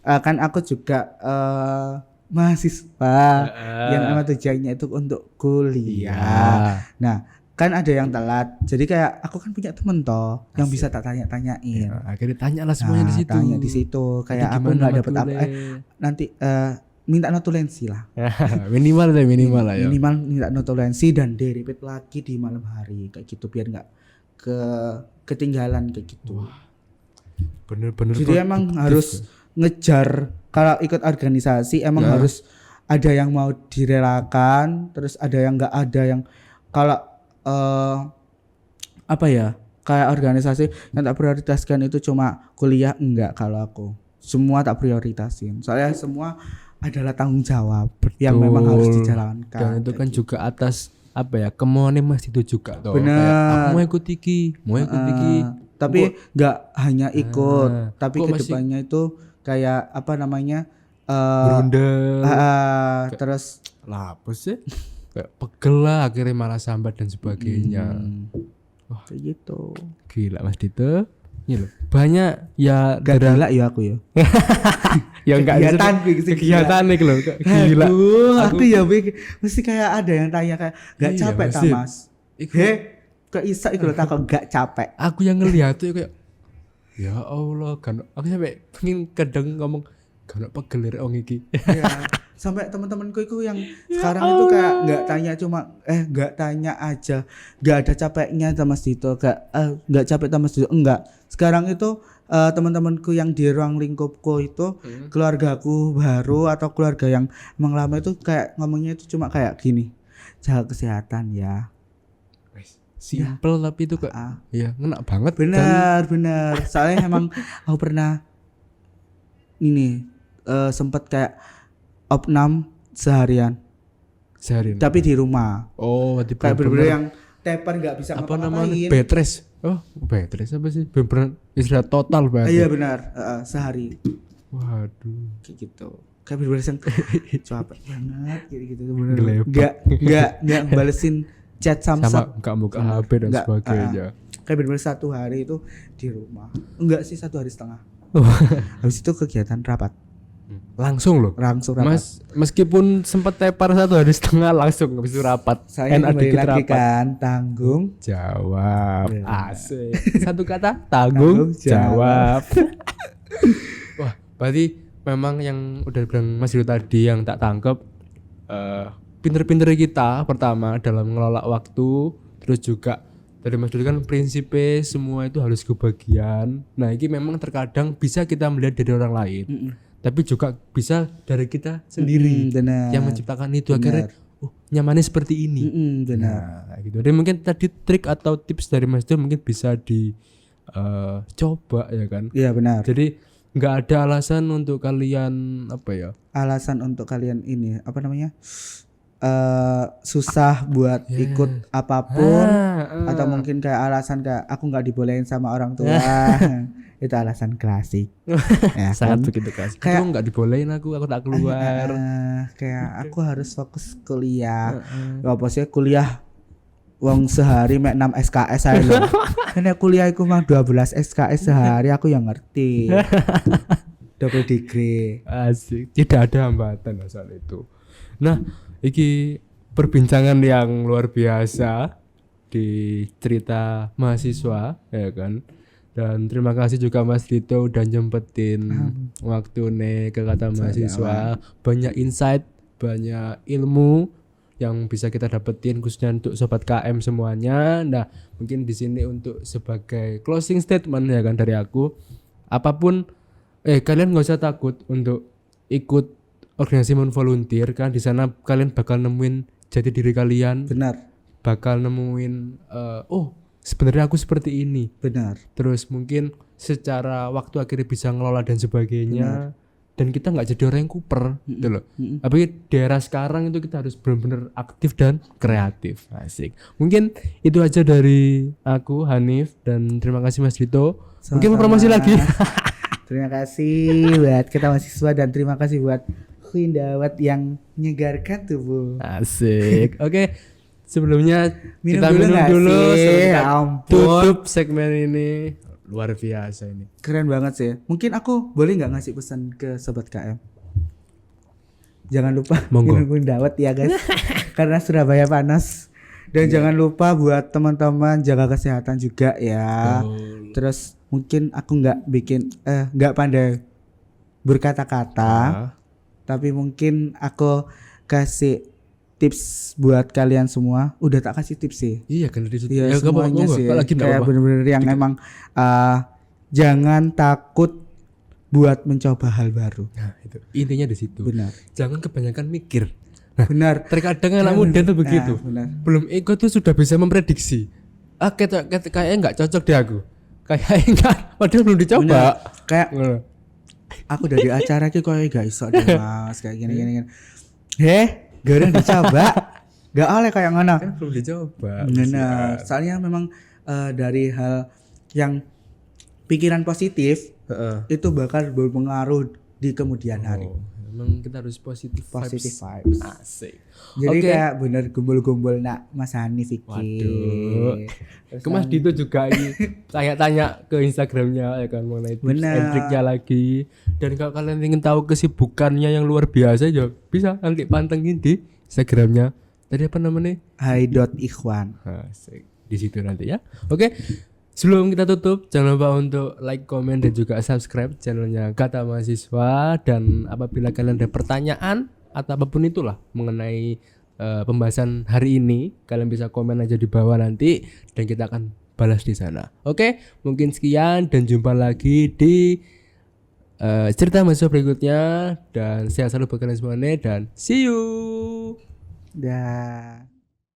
A: kan aku juga mahasiswa yang emang tujuannya itu untuk kuliah. Nah, kan ada yang telat. Jadi kayak aku kan punya temen toh yang bisa tak tanya-tanyain.
B: Ya, akhirnya tanya lah semuanya di situ.
A: Tanya di situ. Kayak aku nggak dapet apa. Nanti minta notulensi lah.
B: minimal lah ya.
A: Minimal minta notulensi dan di-repeat lagi di malam hari kayak gitu biar nggak ketinggalan kayak gitu.
B: Bener-bener.
A: Jadi emang harus ngejar, kalau ikut organisasi emang harus ada yang mau direlakan, terus ada yang nggak ada yang kalau apa ya, kayak organisasi yang tak prioritaskan itu cuma kuliah, enggak. Kalau aku semua tak prioritasin, soalnya semua adalah tanggung jawab yang memang harus dijalankan.
B: Dan itu kan juga atas apa ya, kemauannya Mas itu juga toh.
A: Bener.
B: Kayak, aku mau ikut iki,
A: Tapi nggak hanya ikut, tapi
B: kok masih-
A: kedepannya itu kayak apa namanya
B: berundel.
A: terus
B: Lah apa sih? Kayak pegel lah akhirnya malah sambat dan sebagainya.
A: wah kayak gitu.
B: Gila Mas Dito. Ini loh. Banyak ya
A: Gak gila ya aku ya.
B: yang enggak
A: kegiatan
B: kegiatan nih loh. Gila.
A: Aduh, aku ya mesti kayak ada yang tanya kayak gak
B: Iya,
A: capek ta
B: mesti.
A: Mas?
B: Iku-
A: Kok iso iku lho takut gak capek.
B: Aku yang ngeliat tuh kayak ya Allah kan aku sampai pengen kadang ngomong kan pegel wong iki.
A: Ya, sampai teman-temanku itu yang sekarang itu kayak nggak tanya aja, nggak ada capeknya sama Mas Dito, nggak capek sama Mas Dito, enggak. Sekarang itu teman-temanku yang di ruang lingkupku itu keluargaku baru atau keluarga yang emang lama itu kayak ngomongnya itu cuma kayak gini, jaga kesehatan ya.
B: Simple tapi itu kayak ya ngena banget.
A: Benar. Soalnya emang aku pernah ini sempat kayak opnam seharian
B: sehari.
A: tapi di rumah.
B: Oh, berarti
A: Kayak bener-bener
B: bener-bener
A: yang teper nggak bisa
B: apa namanya?
A: ngapa-ngapain.
B: Bed rest. Oh, bed rest apa sih? Bener-bener istirahat total berarti.
A: Iya benar, sehari
B: Waduh.
A: kayak gitu. Kayak bener-bener yang capek banget gitu bener.
B: Gelepak.
A: Nggak balesin chat
B: Sama
A: Samsat.
B: enggak buka HP dan
A: Nggak,
B: sebagainya.
A: Kayak bener-bener 1 hari itu di rumah. Enggak sih 1 hari setengah. Habis itu kegiatan rapat.
B: Langsung loh.
A: Langsung rapat.
B: Mas, meskipun sempat tepar 1 hari setengah langsung habis itu rapat.
A: Saya
B: Enak
A: kembali
B: dikit
A: lagi
B: rapat.
A: kan tanggung
B: Jawab.
A: Ya.
B: Asik. Satu kata tanggung
A: Tanggung jawab.
B: Wah, berarti memang yang udah bilang Mas Rio tadi yang tak tangkep pinter-pinter kita pertama dalam ngelola waktu, terus juga Dari Mas Dito kan prinsipnya semua itu harus kebagian. Nah, ini memang terkadang bisa kita melihat dari orang lain. Tapi juga bisa dari kita sendiri
A: benar.
B: yang menciptakan itu akhirnya nyamannya seperti ini.
A: Benar.
B: Nah, gitu. Dan mungkin tadi trik atau tips dari Mas Dito mungkin bisa dicoba ya kan.
A: Iya benar.
B: Jadi nggak ada alasan untuk kalian apa ya?
A: Alasan untuk kalian ini apa namanya? Susah buat ikut apapun atau mungkin kayak alasan kayak aku nggak dibolehin sama orang tua. Itu alasan klasik. Ya,
B: Sangat
A: kan?
B: begitu kasih.
A: Kayak-
B: Aku nggak dibolehin aku tak keluar.
A: Kayak aku harus fokus kuliah. Ya apa sih kuliah wong sehari mek 6 SKS ae lho. Ini kuliah iku mah 12 SKS sehari aku yang ngerti. Double degree.
B: Asik. Tidak ada hambatan soal itu. Nah, iki perbincangan yang luar biasa di cerita mahasiswa ya kan. Dan terima kasih juga Mas Dito udah nyempetin waktu nih ke kata mahasiswa. Banyak insight, banyak ilmu yang bisa kita dapetin khususnya untuk sobat KM semuanya. Nah, mungkin di sini untuk sebagai closing statement ya kan dari aku, apapun kalian nggak usah takut untuk ikut organisasi volunteer kan, di sana kalian bakal nemuin jati diri kalian,
A: Benar.
B: bakal nemuin sebenarnya aku seperti ini.
A: Benar.
B: Terus mungkin secara waktu akhirnya bisa ngelola dan sebagainya. Dan kita nggak jadi orang yang kuper gitu loh. Tapi di era sekarang itu kita harus benar-benar aktif dan kreatif. Asik. Mungkin itu aja dari aku Hanif dan terima kasih Mas Dito. Mungkin mau promosi lagi.
A: Terima kasih buat kita mahasiswa dan terima kasih buat Queen Dawat yang menyegarkan tubuh.
B: Asik. Oke. Sebelumnya
A: Minum
B: kita
A: dulu
B: minum
A: nggak
B: dulu
A: sih?
B: sebelum kita
A: Ya ampun.
B: tutup segmen ini. Luar biasa ini.
A: Keren banget sih. Mungkin aku boleh nggak ngasih pesan ke sobat KM? Jangan lupa
B: Monggo.
A: minum Queen Dawat ya guys. Karena Surabaya panas. Dan jangan lupa buat teman-teman jaga kesehatan juga ya. Terus mungkin aku nggak pandai berkata-kata, tapi mungkin aku kasih tips buat kalian semua. Udah tak kasih tips sih.
B: Iya kan dari situ.
A: Ya,
B: Ya,
A: semuanya sih.
B: Lagi
A: Kayak bener-bener yang emang jangan takut buat mencoba hal baru.
B: Nah, itu. Intinya di situ.
A: Benar.
B: Jangan kebanyakan mikir. Nah,
A: Benar.
B: terkadang anak muda tuh begitu.
A: Benar.
B: Belum ego tuh sudah bisa memprediksi. Kayaknya nggak cocok deh aku. Kayaknya enggak, padahal belum dicoba.
A: Benar. Kayak
B: Ngono.
A: aku dari acara ki koyo gak iso deh Mas kayak gini. Gak udah dicoba. Gak oleh kayak ngono.
B: Kan belum dicoba.
A: Benar. Soalnya memang dari hal yang pikiran positif itu bakal berpengaruh di kemudian hari.
B: Emang kita harus positive
A: vibes.
B: Asik.
A: Jadi
B: Oke.
A: kayak bener gumbul-gumbul nak Mas Hanif iki.
B: Waduh.
A: Terus
B: Ke Mas Dito juga ini tanya-tanya ke Instagramnya ya kan mengenai tips
A: Benar.
B: and triknya lagi. Dan kalau kalian ingin tahu kesibukannya yang luar biasa ya bisa nanti pantengin di Instagramnya. Tadi apa namanya?
A: Hai.ikhwan.
B: Asik. Di situ nanti ya. Oke. Sebelum kita tutup, jangan lupa untuk like, komen, dan juga subscribe channelnya Kata Mahasiswa. Dan apabila kalian ada pertanyaan atau apapun itulah mengenai pembahasan hari ini, kalian bisa komen aja di bawah nanti dan kita akan balas di sana. Oke, mungkin sekian dan jumpa lagi di cerita mahasiswa berikutnya. Dan sehat selalu buat kalian semuanya dan see you.
A: Dah.